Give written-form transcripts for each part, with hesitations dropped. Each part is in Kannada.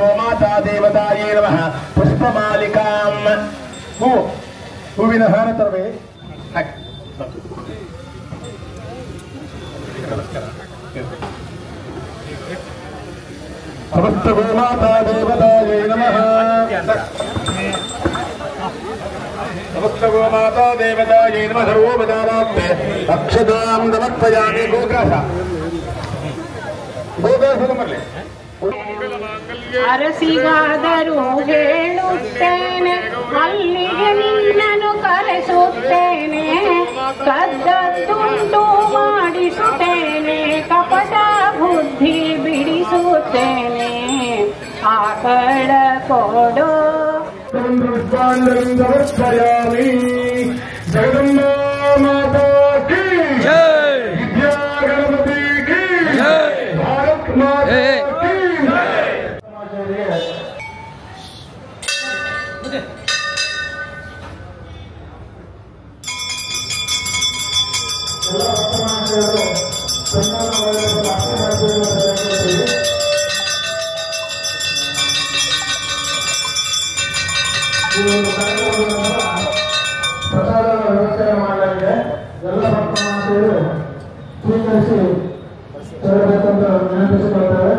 ಗೋಮಾತಾ ದೇವತಾಯೇ ನಮಃ ಪುಷ್ಪಮಾಲಿಕಾಂ ಹೂವಿನ ಹಾರ ತರವೇ ಸಮಸ್ತ ಗೋಮಾತಾ ದೇವತಾಯೇ ನಮಃ ಸಮಸ್ತ ಗೋಮಾತಾ ದೇವತಾಯೇ ನಮಃ ಸರ್ವೋಪಚಾರಾರ್ಥೆ ಅಕ್ಷತಾಂ ಸಮರ್ಪಯಾಮಿ ಗೋಗ್ರಾಸ ಬರಲಿ ಅರಸಿಗಾದರೂ ಹೇಳುತ್ತೇನೆ ಅಲ್ಲಿಗೆ ನಿನ್ನನ್ನು ಕರೆಸುತ್ತೇನೆ ಕದ್ದದ್ದುಂಟು ಮಾಡಿಸುತ್ತೇನೆ ಕಪಟ ಬುದ್ಧಿ ಬಿಡಿಸುತ್ತೇನೆ ಆಕಳ ಕೊಡೋ ಸಮರ್ಪಯಾಮಿ ಜಗದಂಬಾ ಮಾತಾ ಕೀ ಜೈ ವಿದ್ಯಾ ಗಣಪತಿ ಕೀ ಜೈ ಭಾರತ್ ಮಾತಾ ಕೀ ಜೈ ಪ್ರಸಾದದ ವ್ಯವಸ್ಥೆ ಮಾಡಲಾಗಿದೆ. ಎಲ್ಲ ಭಕ್ತರು ಸ್ವೀಕರಿಸಿ ತರಬೇಕೆಂದು ವಿನಂತಿಸಿಕೊಳ್ಳುತ್ತೇವೆ.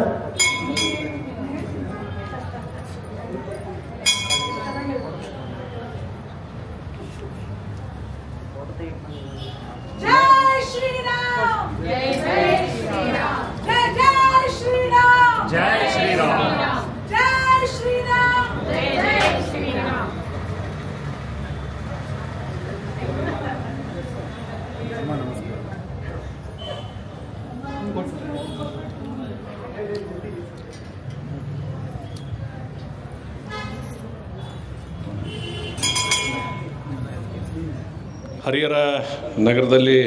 जय श्री राम जय जय श्री राम जय जय श्री राम जय श्री राम जय श्री राम जय जय श्री राम ಹರಿಹರ ನಗರದಲ್ಲಿ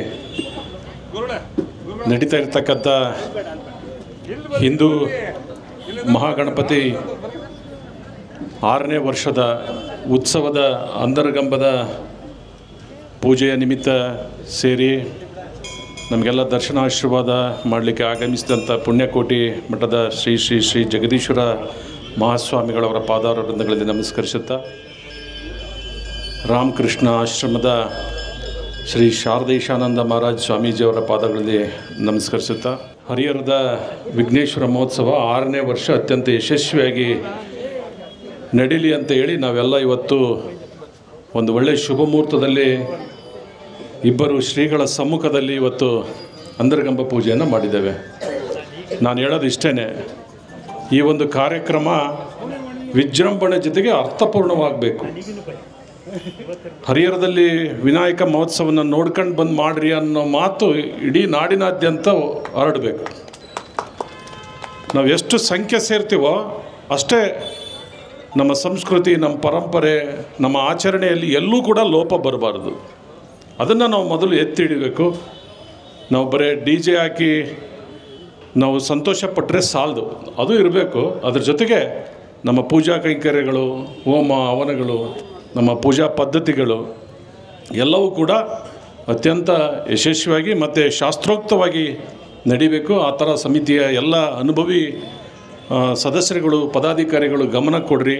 ನಡೀತಾ ಇರತಕ್ಕಂಥ ಹಿಂದೂ ಮಹಾಗಣಪತಿ 6ನೇ ವರ್ಷದ ಉತ್ಸವದ ಅಂತರ್ಗಂಬದ ಪೂಜೆಯ ನಿಮಿತ್ತ ಸೇರಿ ನಮಗೆಲ್ಲ ದರ್ಶನ ಆಶೀರ್ವಾದ ಮಾಡಲಿಕ್ಕೆ ಆಗಮಿಸಿದಂಥ ಪುಣ್ಯಕೋಟಿ ಮಠದ ಶ್ರೀ ಶ್ರೀ ಶ್ರೀ ಜಗದೀಶ್ವರ ಮಹಾಸ್ವಾಮಿಗಳವರ ಪಾದಾರವಿಂದಗಳಲ್ಲಿ ನಮಸ್ಕರಿಸುತ್ತಾ, ರಾಮಕೃಷ್ಣ ಆಶ್ರಮದ ಶ್ರೀ ಶಾರದೇಶಾನಂದ ಮಹಾರಾಜ್ ಸ್ವಾಮೀಜಿಯವರ ಪಾದಗಳಲ್ಲಿ ನಮಸ್ಕರಿಸುತ್ತಾ, ಹರಿಹರದ ವಿಘ್ನೇಶ್ವರ ಮಹೋತ್ಸವ 6ನೇ ವರ್ಷ ಅತ್ಯಂತ ಯಶಸ್ವಿಯಾಗಿ ನಡೀಲಿ ಅಂತ ಹೇಳಿ ನಾವೆಲ್ಲ ಇವತ್ತು ಒಂದು ಒಳ್ಳೆಯ ಶುಭ ಮುಹೂರ್ತದಲ್ಲಿ ಇಬ್ಬರು ಶ್ರೀಗಳ ಸಮ್ಮುಖದಲ್ಲಿ ಇವತ್ತು ಅಂತರ್ಗಂಬ ಪೂಜೆಯನ್ನು ಮಾಡಿದ್ದೇವೆ. ನಾನು ಹೇಳೋದು ಇಷ್ಟೇ, ಈ ಒಂದು ಕಾರ್ಯಕ್ರಮ ವಿಜೃಂಭಣೆ ಜೊತೆಗೆ ಅರ್ಥಪೂರ್ಣವಾಗಬೇಕು. ಹರಿಹರದಲ್ಲಿ ವಿನಾಯಕ ಮಹೋತ್ಸವನ ನೋಡ್ಕೊಂಡು ಬಂದು ಮಾಡ್ರಿ ಅನ್ನೋ ಮಾತು ಇಡೀ ನಾಡಿನಾದ್ಯಂತ ಹರಡಬೇಕು. ನಾವು ಎಷ್ಟು ಸಂಖ್ಯೆ ಸೇರ್ತೀವೋ ಅಷ್ಟೇ ನಮ್ಮ ಸಂಸ್ಕೃತಿ, ನಮ್ಮ ಪರಂಪರೆ, ನಮ್ಮ ಆಚರಣೆಯಲ್ಲಿ ಎಲ್ಲೂ ಕೂಡ ಲೋಪ ಬರಬಾರ್ದು. ಅದನ್ನು ನಾವು ಮೊದಲು ಎತ್ತಿ ಹಿಡಿಬೇಕು. ನಾವು ಬರೀ DJ ಹಾಕಿ ನಾವು ಸಂತೋಷಪಟ್ಟರೆ ಸಾಲದು, ಅದು ಇರಬೇಕು. ಅದ್ರ ಜೊತೆಗೆ ನಮ್ಮ ಪೂಜಾ ಕೈಂಕರ್ಯಗಳು, ಹೋಮ ಹವನಗಳು, ನಮ್ಮ ಪೂಜಾ ಪದ್ಧತಿಗಳು ಎಲ್ಲವೂ ಕೂಡ ಅತ್ಯಂತ ಯಶಸ್ವಿಯಾಗಿ ಮತ್ತು ಶಾಸ್ತ್ರೋಕ್ತವಾಗಿ ನಡಿಬೇಕು. ಆ ಥರ ಸಮಿತಿಯ ಎಲ್ಲ ಅನುಭವಿ ಸದಸ್ಯರುಗಳು, ಪದಾಧಿಕಾರಿಗಳು ಗಮನ ಕೊಡ್ರಿ.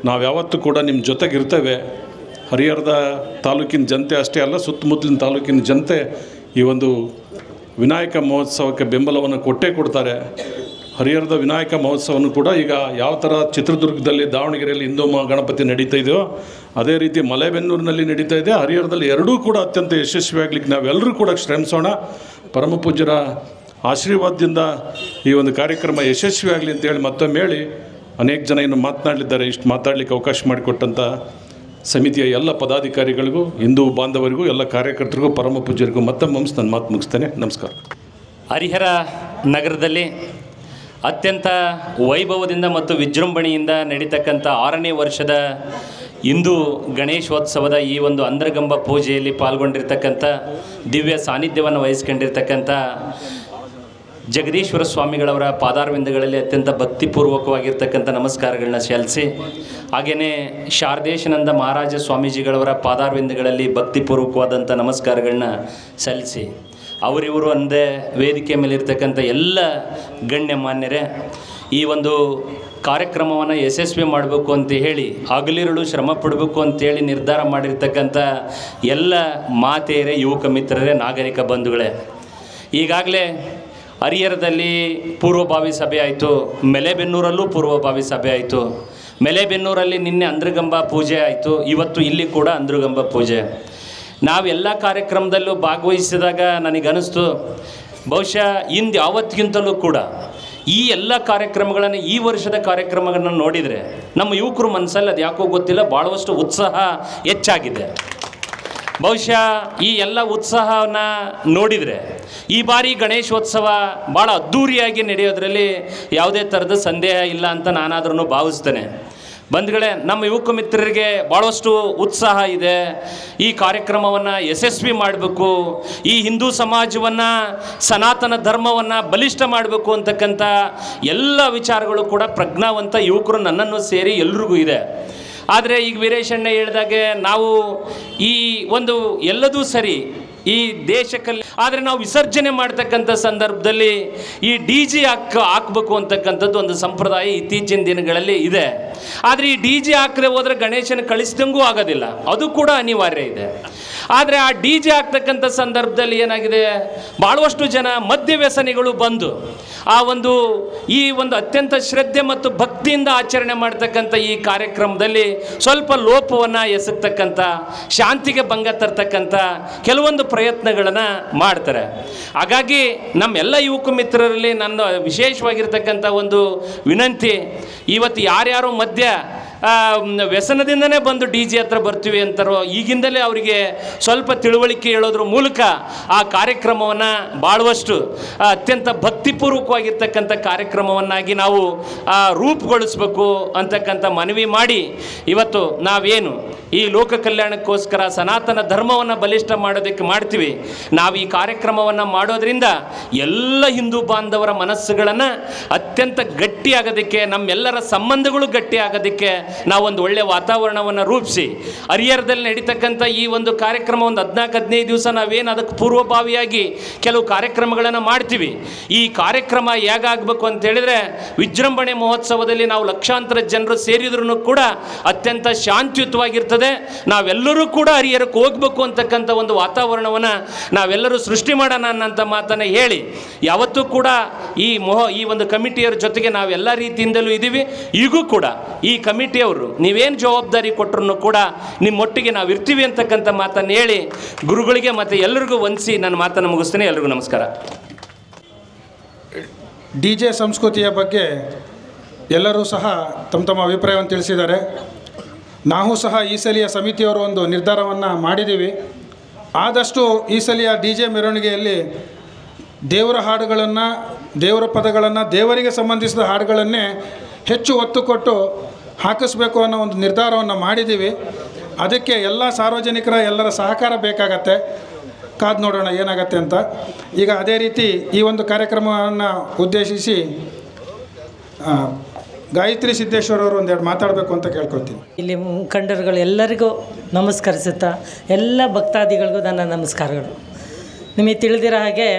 ನಾವು ಯಾವತ್ತೂ ಕೂಡ ನಿಮ್ಮ ಜೊತೆಗಿರ್ತೇವೆ. ಹರಿಹರದ ತಾಲೂಕಿನ ಜನತೆ ಅಷ್ಟೇ ಅಲ್ಲ, ಸುತ್ತಮುತ್ತಲಿನ ತಾಲೂಕಿನ ಜನತೆ ಈ ಒಂದು ವಿನಾಯಕ ಮಹೋತ್ಸವಕ್ಕೆ ಬೆಂಬಲವನ್ನು ಕೊಟ್ಟೇ ಕೊಡ್ತಾರೆ. ಹರಿಹರದ ವಿನಾಯಕ ಮಹೋತ್ಸವವನ್ನು ಕೂಡ ಈಗ ಯಾವ ಥರ ಚಿತ್ರದುರ್ಗದಲ್ಲಿ, ದಾವಣಗೆರೆಯಲ್ಲಿ ಹಿಂದೂ ಗಣಪತಿ ನಡೀತಾ ಇದೆಯೋ ಅದೇ ರೀತಿ ಮಲೆಬೆನ್ನೂರಿನಲ್ಲಿ ನಡೀತಾ ಇದೆ. ಹರಿಹರದಲ್ಲಿ ಎರಡೂ ಕೂಡ ಅತ್ಯಂತ ಯಶಸ್ವಿಯಾಗಲಿಕ್ಕೆ ನಾವೆಲ್ಲರೂ ಕೂಡ ಶ್ರಮಿಸೋಣ. ಪರಮ ಪೂಜ್ಯರ ಆಶೀರ್ವಾದದಿಂದ ಈ ಒಂದು ಕಾರ್ಯಕ್ರಮ ಯಶಸ್ವಿಯಾಗಲಿ ಅಂತೇಳಿ ಮತ್ತೊಮ್ಮೆ ಹೇಳಿ, ಅನೇಕ ಜನ ಇನ್ನು ಮಾತನಾಡಲಿದ್ದಾರೆ. ಇಷ್ಟು ಮಾತಾಡಲಿಕ್ಕೆ ಅವಕಾಶ ಮಾಡಿಕೊಟ್ಟಂಥ ಸಮಿತಿಯ ಎಲ್ಲ ಪದಾಧಿಕಾರಿಗಳಿಗೂ, ಹಿಂದೂ ಬಾಂಧವರಿಗೂ, ಎಲ್ಲ ಕಾರ್ಯಕರ್ತರಿಗೂ, ಪರಮ ಪೂಜ್ಯರಿಗೂ ಮತ್ತೊಮ್ಮೆ ನನ್ನ ಮಾತು ಮುಗಿಸ್ತೇನೆ. ನಮಸ್ಕಾರ. ಹರಿಹರ ನಗರದಲ್ಲಿ ಅತ್ಯಂತ ವೈಭವದಿಂದ ಮತ್ತು ವಿಜೃಂಭಣೆಯಿಂದ ನಡೀತಕ್ಕಂಥ 6ನೇ ವರ್ಷದ ಹಿಂದೂ ಗಣೇಶೋತ್ಸವದ ಈ ಒಂದು ಅಂತರ್ಗಂಬ ಪೂಜೆಯಲ್ಲಿ ಪಾಲ್ಗೊಂಡಿರ್ತಕ್ಕಂಥ, ದಿವ್ಯ ಸಾನ್ನಿಧ್ಯವನ್ನು ವಹಿಸ್ಕೊಂಡಿರ್ತಕ್ಕಂಥ ಜಗದೀಶ್ವರ ಸ್ವಾಮಿಗಳವರ ಪಾದಾರವಿಂದಗಳಲ್ಲಿ ಅತ್ಯಂತ ಭಕ್ತಿಪೂರ್ವಕವಾಗಿರ್ತಕ್ಕಂಥ ನಮಸ್ಕಾರಗಳನ್ನ ಸಲ್ಲಿಸಿ, ಹಾಗೆಯೇ ಶಾರದೇಶಾನಂದ ಮಹಾರಾಜ ಸ್ವಾಮೀಜಿಗಳವರ ಪಾದಾರವಿಂದಗಳಲ್ಲಿ ಭಕ್ತಿಪೂರ್ವಕವಾದಂಥ ನಮಸ್ಕಾರಗಳನ್ನ ಸಲ್ಲಿಸಿ, ಅವರಿವರು ಅಂದೇ ವೇದಿಕೆ ಮೇಲಿರ್ತಕ್ಕಂಥ ಎಲ್ಲ ಗಣ್ಯಮಾನ್ಯರೇ, ಈ ಒಂದು ಕಾರ್ಯಕ್ರಮವನ್ನು ಯಶಸ್ವಿ ಮಾಡಬೇಕು ಅಂತ ಹೇಳಿ ಹಗಲಿರುಳು ಶ್ರಮ ಪಡಬೇಕು ಅಂತೇಳಿ ನಿರ್ಧಾರ ಮಾಡಿರ್ತಕ್ಕಂಥ ಎಲ್ಲ ಮಾತೆಯರೇ, ಯುವಕ ಮಿತ್ರರೇ, ನಾಗರಿಕ ಬಂಧುಗಳೇ, ಈಗಾಗಲೇ ಹರಿಹರದಲ್ಲಿ ಪೂರ್ವಭಾವಿ ಸಭೆ ಆಯಿತು, ಮೆಲೆಬೆನ್ನೂರಲ್ಲೂ ಪೂರ್ವಭಾವಿ ಸಭೆ ಆಯಿತು. ಮೆಲೆಬೆನ್ನೂರಲ್ಲಿ ನಿನ್ನೆ ಅಂದ್ರಗಂಬ ಪೂಜೆ ಆಯಿತು, ಇವತ್ತು ಇಲ್ಲಿ ಕೂಡ ಅಂದ್ರಗಂಬ ಪೂಜೆ. ನಾವೆಲ್ಲ ಕಾರ್ಯಕ್ರಮದಲ್ಲೂ ಭಾಗವಹಿಸಿದಾಗ ನನಗನ್ನಿಸ್ತು, ಬಹುಶಃ ಇಂದು ಯಾವತ್ತಿಗಿಂತಲೂ ಕೂಡ ಈ ಎಲ್ಲ ಕಾರ್ಯಕ್ರಮಗಳನ್ನು, ಈ ವರ್ಷದ ಕಾರ್ಯಕ್ರಮಗಳನ್ನು ನೋಡಿದರೆ ನಮ್ಮ ಯುವಕರು ಮನಸ್ಸಲ್ಲಿ ಅದು ಯಾಕೋ ಗೊತ್ತಿಲ್ಲ ಭಾಳಷ್ಟು ಉತ್ಸಾಹ ಹೆಚ್ಚಾಗಿದೆ. ಬಹುಶಃ ಈ ಎಲ್ಲ ಉತ್ಸಾಹವನ್ನು ನೋಡಿದರೆ ಈ ಬಾರಿ ಗಣೇಶೋತ್ಸವ ಭಾಳ ಅದ್ಧೂರಿಯಾಗಿ ನಡೆಯೋದ್ರಲ್ಲಿ ಯಾವುದೇ ಥರದ ಸಂದೇಹ ಇಲ್ಲ ಅಂತ ನಾನಾದ್ರೂ ಭಾವಿಸ್ತೇನೆ. ಬಂಧುಗಳೇ, ನಮ್ಮ ಯುವಕ ಮಿತ್ರರಿಗೆ ಭಾಳಷ್ಟು ಉತ್ಸಾಹ ಇದೆ. ಈ ಕಾರ್ಯಕ್ರಮವನ್ನು ಯಶಸ್ವಿ ಮಾಡಬೇಕು, ಈ ಹಿಂದೂ ಸಮಾಜವನ್ನು, ಸನಾತನ ಧರ್ಮವನ್ನು ಬಲಿಷ್ಠ ಮಾಡಬೇಕು ಅಂತಕ್ಕಂಥ ಎಲ್ಲ ವಿಚಾರಗಳು ಕೂಡ ಪ್ರಜ್ಞಾವಂತ ಯುವಕರು ನನ್ನನ್ನು ಸೇರಿ ಎಲ್ರಿಗೂ ಇದೆ. ಆದರೆ ಈಗ ವೀರೇಶಣ್ಣ ಹೇಳಿದಾಗೆ ನಾವು ಈ ಒಂದು ಎಲ್ಲದೂ ಸರಿ ಈ ದೇಶಕ್ಕಲ್ಲಿ, ಆದರೆ ನಾವು ವಿಸರ್ಜನೆ ಮಾಡ್ತಕ್ಕಂಥ ಸಂದರ್ಭದಲ್ಲಿ ಈ DJ ಹಾಕಬೇಕು ಅಂತಕ್ಕಂಥದ್ದು ಒಂದು ಸಂಪ್ರದಾಯ ಇತ್ತೀಚಿನ ದಿನಗಳಲ್ಲಿ ಇದೆ. ಆದರೆ ಈ DJ ಹಾಕದೆ ಹೋದರೆ ಗಣೇಶನ ಕಳಿಸ್ದಂಗೂ ಆಗೋದಿಲ್ಲ, ಅದು ಕೂಡ ಅನಿವಾರ್ಯ ಇದೆ. ಆದರೆ ಆ DJ ಹಾಕ್ತಕ್ಕಂಥ ಸಂದರ್ಭದಲ್ಲಿ ಏನಾಗಿದೆ, ಭಾಳಷ್ಟು ಜನ ಮದ್ಯ ವ್ಯಸನಿಗಳು ಬಂದು ಈ ಒಂದು ಅತ್ಯಂತ ಶ್ರದ್ಧೆ ಮತ್ತು ಭಕ್ತಿಯಿಂದ ಆಚರಣೆ ಮಾಡ್ತಕ್ಕಂಥ ಈ ಕಾರ್ಯಕ್ರಮದಲ್ಲಿ ಸ್ವಲ್ಪ ಲೋಪವನ್ನು ಎಸಗ್ತಕ್ಕಂಥ, ಶಾಂತಿಗೆ ಭಂಗ ತರ್ತಕ್ಕಂಥ ಕೆಲವೊಂದು ಪ್ರಯತ್ನಗಳನ್ನು ಮಾಡ್ತಾರೆ. ಹಾಗಾಗಿ ನಮ್ಮೆಲ್ಲ ಯುವಕ ಮಿತ್ರರಲ್ಲಿ ನನ್ನ ವಿಶೇಷವಾಗಿರ್ತಕ್ಕಂಥ ಒಂದು ವಿನಂತಿ, ಇವತ್ತು ಯಾರ್ಯಾರೋ ಮಧ್ಯ ವ್ಯಸನದಿಂದನೇ ಬಂದು DJ ಹತ್ರ ಬರ್ತೀವಿ ಅಂತಾರೋ, ಈಗಿಂದಲೇ ಅವರಿಗೆ ಸ್ವಲ್ಪ ತಿಳುವಳಿಕೆ ಹೇಳೋದ್ರ ಮೂಲಕ ಆ ಕಾರ್ಯಕ್ರಮವನ್ನು ಭಾಳಷ್ಟು ಅತ್ಯಂತ ಭಕ್ತಿಪೂರ್ವಕವಾಗಿರ್ತಕ್ಕಂಥ ಕಾರ್ಯಕ್ರಮವನ್ನಾಗಿ ನಾವು ರೂಪುಗೊಳಿಸ್ಬೇಕು ಅಂತಕ್ಕಂಥ ಮನವಿ ಮಾಡಿ, ಇವತ್ತು ನಾವೇನು ಈ ಲೋಕ ಕಲ್ಯಾಣಕ್ಕೋಸ್ಕರ ಸನಾತನ ಧರ್ಮವನ್ನು ಬಲಿಷ್ಠ ಮಾಡೋದಕ್ಕೆ ಮಾಡ್ತೀವಿ, ನಾವು ಈ ಕಾರ್ಯಕ್ರಮವನ್ನು ಮಾಡೋದ್ರಿಂದ ಎಲ್ಲ ಹಿಂದೂ ಬಾಂಧವರ ಮನಸ್ಸುಗಳನ್ನು ಅತ್ಯಂತ ಗಟ್ಟಿಯಾಗೋದಕ್ಕೆ, ನಮ್ಮೆಲ್ಲರ ಸಂಬಂಧಗಳು ಗಟ್ಟಿಯಾಗೋದಕ್ಕೆ ನಾವೊಂದು ಒಳ್ಳೆಯ ವಾತಾವರಣವನ್ನು ರೂಪಿಸಿ, ಹರಿಹರದಲ್ಲಿ ನಡೀತಕ್ಕಂಥ ಈ ಒಂದು ಕಾರ್ಯಕ್ರಮ ಒಂದು 14-15 ದಿವಸ ನಾವೇನು ಅದಕ್ಕೆ ಪೂರ್ವಭಾವಿಯಾಗಿ ಕೆಲವು ಕಾರ್ಯಕ್ರಮಗಳನ್ನು ಮಾಡ್ತೀವಿ. ಈ ಕಾರ್ಯಕ್ರಮ ಹೇಗಾಗಬೇಕು ಅಂತ ಹೇಳಿದ್ರೆ, ವಿಜೃಂಭಣೆ ಮಹೋತ್ಸವದಲ್ಲಿ ನಾವು ಲಕ್ಷಾಂತರ ಜನರು ಸೇರಿದ್ರೂ ಕೂಡ ಅತ್ಯಂತ ಶಾಂತಿಯುತವಾಗಿರ್ತದೆ. ನಾವೆಲ್ಲರೂ ಕೂಡ ಹರಿಹರಕ್ಕೆ ಹೋಗಬೇಕು ಅಂತಕ್ಕಂಥ ಒಂದು ವಾತಾವರಣವನ್ನು ನಾವೆಲ್ಲರೂ ಸೃಷ್ಟಿ ಮಾಡೋಣ ಅನ್ನೋಂಥ ಮಾತನ್ನು ಹೇಳಿ, ಯಾವತ್ತೂ ಕೂಡ ಈ ಒಂದು ಕಮಿಟಿಯವ್ರ ಜೊತೆಗೆ ನಾವೆಲ್ಲ ರೀತಿಯಿಂದಲೂ ಇದ್ದೀವಿ. ಈಗೂ ಕೂಡ ಈ ಕಮಿಟಿಯವರು ನೀವೇನು ಜವಾಬ್ದಾರಿ ಕೊಟ್ಟರು ಕೂಡ ನಿಮ್ಮೊಟ್ಟಿಗೆ ನಾವು ಇರ್ತೀವಿ ಅಂತಕ್ಕಂಥ ಮಾತನ್ನು ಹೇಳಿ, ಗುರುಗಳಿಗೆ ಮತ್ತು ಎಲ್ಲರಿಗೂ ವಂದಿಸಿ ನನ್ನ ಮಾತನ್ನು ಮುಗಿಸ್ತೇನೆ. ಎಲ್ರಿಗೂ ನಮಸ್ಕಾರ. DJ ಸಂಸ್ಕೃತಿಯ ಬಗ್ಗೆ ಎಲ್ಲರೂ ಸಹ ತಮ್ಮ ತಮ್ಮ ಅಭಿಪ್ರಾಯವನ್ನು ತಿಳಿಸಿದ್ದಾರೆ. ನಾವು ಸಹ ಈ ಸಲಿಯ ಸಮಿತಿಯವರು ಒಂದು ನಿರ್ಧಾರವನ್ನು ಮಾಡಿದ್ದೀವಿ. ಆದಷ್ಟು ಈ ಸಲಿಯ DJ ಮೆರವಣಿಗೆಯಲ್ಲಿ ದೇವರ ಹಾಡುಗಳನ್ನು, ದೇವರ ಪದಗಳನ್ನು, ದೇವರಿಗೆ ಸಂಬಂಧಿಸಿದ ಹಾಡುಗಳನ್ನೇ ಹೆಚ್ಚು ಒತ್ತು ಕೊಟ್ಟು ಹಾಕಿಸ್ಬೇಕು ಅನ್ನೋ ಒಂದು ನಿರ್ಧಾರವನ್ನು ಮಾಡಿದ್ದೀವಿ. ಅದಕ್ಕೆ ಎಲ್ಲ ಸಾರ್ವಜನಿಕರ ಎಲ್ಲರ ಸಹಕಾರ ಬೇಕಾಗತ್ತೆ. ಕಾದು ನೋಡೋಣ ಏನಾಗತ್ತೆ ಅಂತ. ಈಗ ಅದೇ ರೀತಿ ಈ ಒಂದು ಕಾರ್ಯಕ್ರಮವನ್ನು ಉದ್ದೇಶಿಸಿ ಗಾಯತ್ರಿ ಸಿದ್ದೇಶ್ವರವರು ಒಂದೆರಡು ಮಾತಾಡಬೇಕು ಅಂತ ಕೇಳ್ಕೊಳ್ತೀನಿ. ಇಲ್ಲಿ ಮುಖಂಡರುಗಳು ಎಲ್ಲರಿಗೂ ನಮಸ್ಕರಿಸುತ್ತಾ ಎಲ್ಲ ಭಕ್ತಾದಿಗಳಿಗೂ ನನ್ನ ನಮಸ್ಕಾರಗಳು. ನಿಮಗೆ ತಿಳಿದಿರೋ ಹಾಗೆ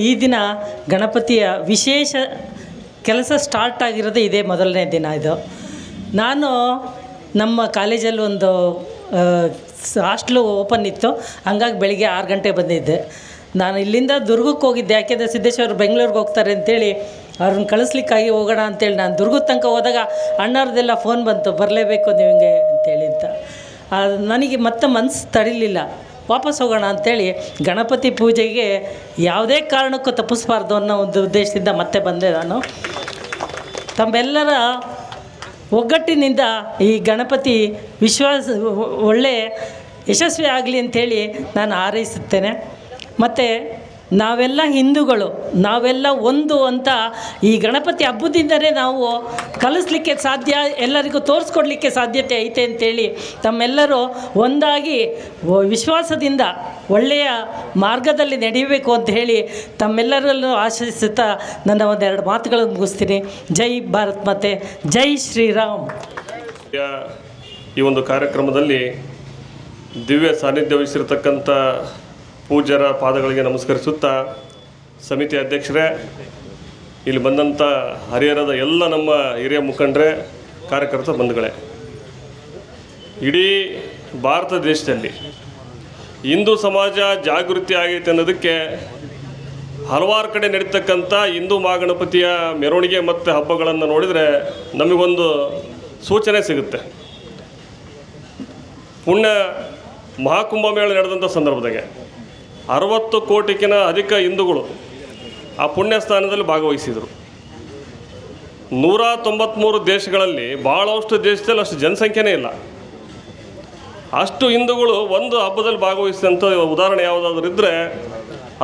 ಈ ದಿನ ಗಣಪತಿಯ ವಿಶೇಷ ಕೆಲಸ ಸ್ಟಾರ್ಟ್ ಆಗಿರೋದು ಇದೇ ಮೊದಲನೇ ದಿನ. ಇದು ನಾನು ನಮ್ಮ ಕಾಲೇಜಲ್ಲಿ ಒಂದು ಹಾಸ್ಟ್ಲು ಓಪನ್ ಇತ್ತು, ಹಂಗಾಗಿ ಬೆಳಿಗ್ಗೆ 6 ಗಂಟೆ ಬಂದಿದ್ದೆ. ನಾನು ಇಲ್ಲಿಂದ ದುರ್ಗಕ್ಕೆ ಹೋಗಿದ್ದೆ, ಯಾಕೆಂದರೆ ಸಿದ್ದೇಶ್ವರ ಬೆಂಗಳೂರಿಗೆ ಹೋಗ್ತಾರೆ ಅಂತೇಳಿ ಅವ್ರನ್ನ ಕಳಿಸ್ಲಿಕ್ಕಾಗಿ ಹೋಗೋಣ ಅಂತೇಳಿ ನಾನು ದುರ್ಗದ ತನಕ ಹೋದಾಗ ಅಣ್ಣವ್ರದ್ದೆಲ್ಲ ಫೋನ್ ಬಂತು, ಬರಲೇಬೇಕು ನೀವು ಹಿಂಗೆ ಅಂತೇಳಿ ಅಂತ. ನನಗೆ ಮತ್ತೆ ಮನಸ್ಸು ತಡಿಲಿಲ್ಲ, ವಾಪಸ್ ಹೋಗೋಣ ಅಂಥೇಳಿ ಗಣಪತಿ ಪೂಜೆಗೆ ಯಾವುದೇ ಕಾರಣಕ್ಕೂ ತಪ್ಪಿಸಬಾರ್ದು ಅನ್ನೋ ಒಂದು ಉದ್ದೇಶದಿಂದ ಮತ್ತೆ ಬಂದೆ. ನಾನು ತಮ್ಮೆಲ್ಲರ ಒಗ್ಗಟ್ಟಿನಿಂದ ಈ ಗಣಪತಿ ಒಳ್ಳೆ ಯಶಸ್ವಿ ಆಗಲಿ ಅಂಥೇಳಿ ನಾನು ಹಾರೈಸುತ್ತೇನೆ. ಮತ್ತು ನಾವೆಲ್ಲ ಹಿಂದೂಗಳು, ನಾವೆಲ್ಲ ಒಂದು ಅಂತ ಈ ಗಣಪತಿ ಹಬ್ಬದಿಂದಲೇ ನಾವು ಕಲಿಸ್ಲಿಕ್ಕೆ ಸಾಧ್ಯ, ಎಲ್ಲರಿಗೂ ತೋರಿಸ್ಕೊಡ್ಲಿಕ್ಕೆ ಸಾಧ್ಯತೆ ಐತೆ ಅಂತೇಳಿ ತಮ್ಮೆಲ್ಲರೂ ಒಂದಾಗಿ ವಿಶ್ವಾಸದಿಂದ ಒಳ್ಳೆಯ ಮಾರ್ಗದಲ್ಲಿ ನಡೆಯಬೇಕು ಅಂತ ಹೇಳಿ ತಮ್ಮೆಲ್ಲರಲ್ಲೂ ಆಶಿಸುತ್ತಾ ನನ್ನ ಒಂದೆರಡು ಮಾತುಗಳನ್ನು ಮುಗಿಸ್ತೀನಿ. ಜೈ ಭಾರತ್ ಮಾತೆ, ಜೈ ಶ್ರೀರಾಮ್. ಈ ಒಂದು ಕಾರ್ಯಕ್ರಮದಲ್ಲಿ ದಿವ್ಯ ಸಾನ್ನಿಧ್ಯ ವಹಿಸಿರ್ತಕ್ಕಂಥ ಪೂಜ್ಯರ ಪಾದಗಳಿಗೆ ನಮಸ್ಕರಿಸುತ್ತಾ, ಸಮಿತಿ ಅಧ್ಯಕ್ಷರೇ, ಇಲ್ಲಿ ಬಂದಂಥ ಹರಿಹರದ ಎಲ್ಲ ನಮ್ಮ ಹಿರಿಯ ಮುಖಂಡರೇ, ಕಾರ್ಯಕರ್ತ ಬಂಧುಗಳೇ, ಇಡೀ ಭಾರತ ದೇಶದಲ್ಲಿ ಹಿಂದೂ ಸಮಾಜ ಜಾಗೃತಿ ಆಗೈತೆ ಅನ್ನೋದಕ್ಕೆ ಹಲವಾರು ಕಡೆ ನಡೀತಕ್ಕಂಥ ಹಿಂದೂ ಮಹಾಗಣಪತಿಯ ಮೆರವಣಿಗೆ ಮತ್ತು ಹಬ್ಬಗಳನ್ನು ನೋಡಿದರೆ ನಮಗೊಂದು ಸೂಚನೆ ಸಿಗುತ್ತೆ. ಪುಣ್ಯ ಮಹಾಕುಂಭಮೇಳ ನಡೆದಂಥ ಸಂದರ್ಭದಾಗೆ 60 ಕೋಟಿಗಿಂತ ಅಧಿಕ ಹಿಂದೂಗಳು ಆ ಪುಣ್ಯ ಸ್ಥಾನದಲ್ಲಿ ಭಾಗವಹಿಸಿದರು. 193 ದೇಶಗಳಲ್ಲಿ, ಭಾಳಷ್ಟು ದೇಶದಲ್ಲಿ ಅಷ್ಟು ಜನಸಂಖ್ಯೆನೇ ಇಲ್ಲ. ಅಷ್ಟು ಹಿಂದೂಗಳು ಒಂದು ಹಬ್ಬದಲ್ಲಿ ಭಾಗವಹಿಸಿದಂಥ ಉದಾಹರಣೆ ಯಾವುದಾದ್ರೂ ಇದ್ದರೆ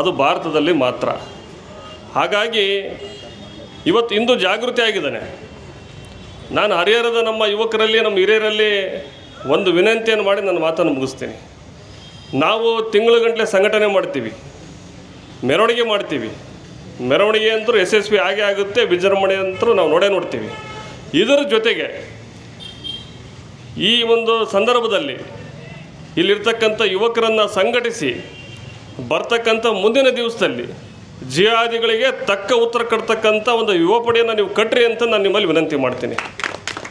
ಅದು ಭಾರತದಲ್ಲಿ ಮಾತ್ರ. ಹಾಗಾಗಿ ಇವತ್ತು ಹಿಂದೂ ಜಾಗೃತಿ ಆಗಿದ್ದಾನೆ. ನಾನು ಹರಿಹರದ ನಮ್ಮ ಯುವಕರಲ್ಲಿ, ನಮ್ಮ ಹಿರಿಯರಲ್ಲಿ ಒಂದು ವಿನಂತಿಯನ್ನು ಮಾಡಿ ನನ್ನ ಮಾತನ್ನು ಮುಗಿಸ್ತೀನಿ. ನಾವು ತಿಂಗಳುಗಟ್ಟಲೆ ಸಂಘಟನೆ ಮಾಡ್ತೀವಿ, ಮೆರವಣಿಗೆ ಮಾಡ್ತೀವಿ. ಮೆರವಣಿಗೆ ಅಂತೂ ಯಶಸ್ವಿ ಆಗೇ ಆಗುತ್ತೆ, ವಿಜೃಂಭಣೆ ಅಂತೂ ನಾವು ನೋಡ್ತೀವಿ. ಇದರ ಜೊತೆಗೆ ಈ ಒಂದು ಸಂದರ್ಭದಲ್ಲಿ ಇಲ್ಲಿರ್ತಕ್ಕಂಥ ಯುವಕರನ್ನು ಸಂಘಟಿಸಿ ಬರ್ತಕ್ಕಂಥ ಮುಂದಿನ ದಿವಸದಲ್ಲಿ ಜಿಹಾದಿಗಳಿಗೆ ತಕ್ಕ ಉತ್ತರ ಕೊಡ್ತಕ್ಕಂಥ ಒಂದು ಯುವ ಪಡೆಯನ್ನು ನೀವು ಕಟ್ರಿ ಅಂತ ನಾನು ನಿಮ್ಮಲ್ಲಿ ವಿನಂತಿ ಮಾಡ್ತೀನಿ.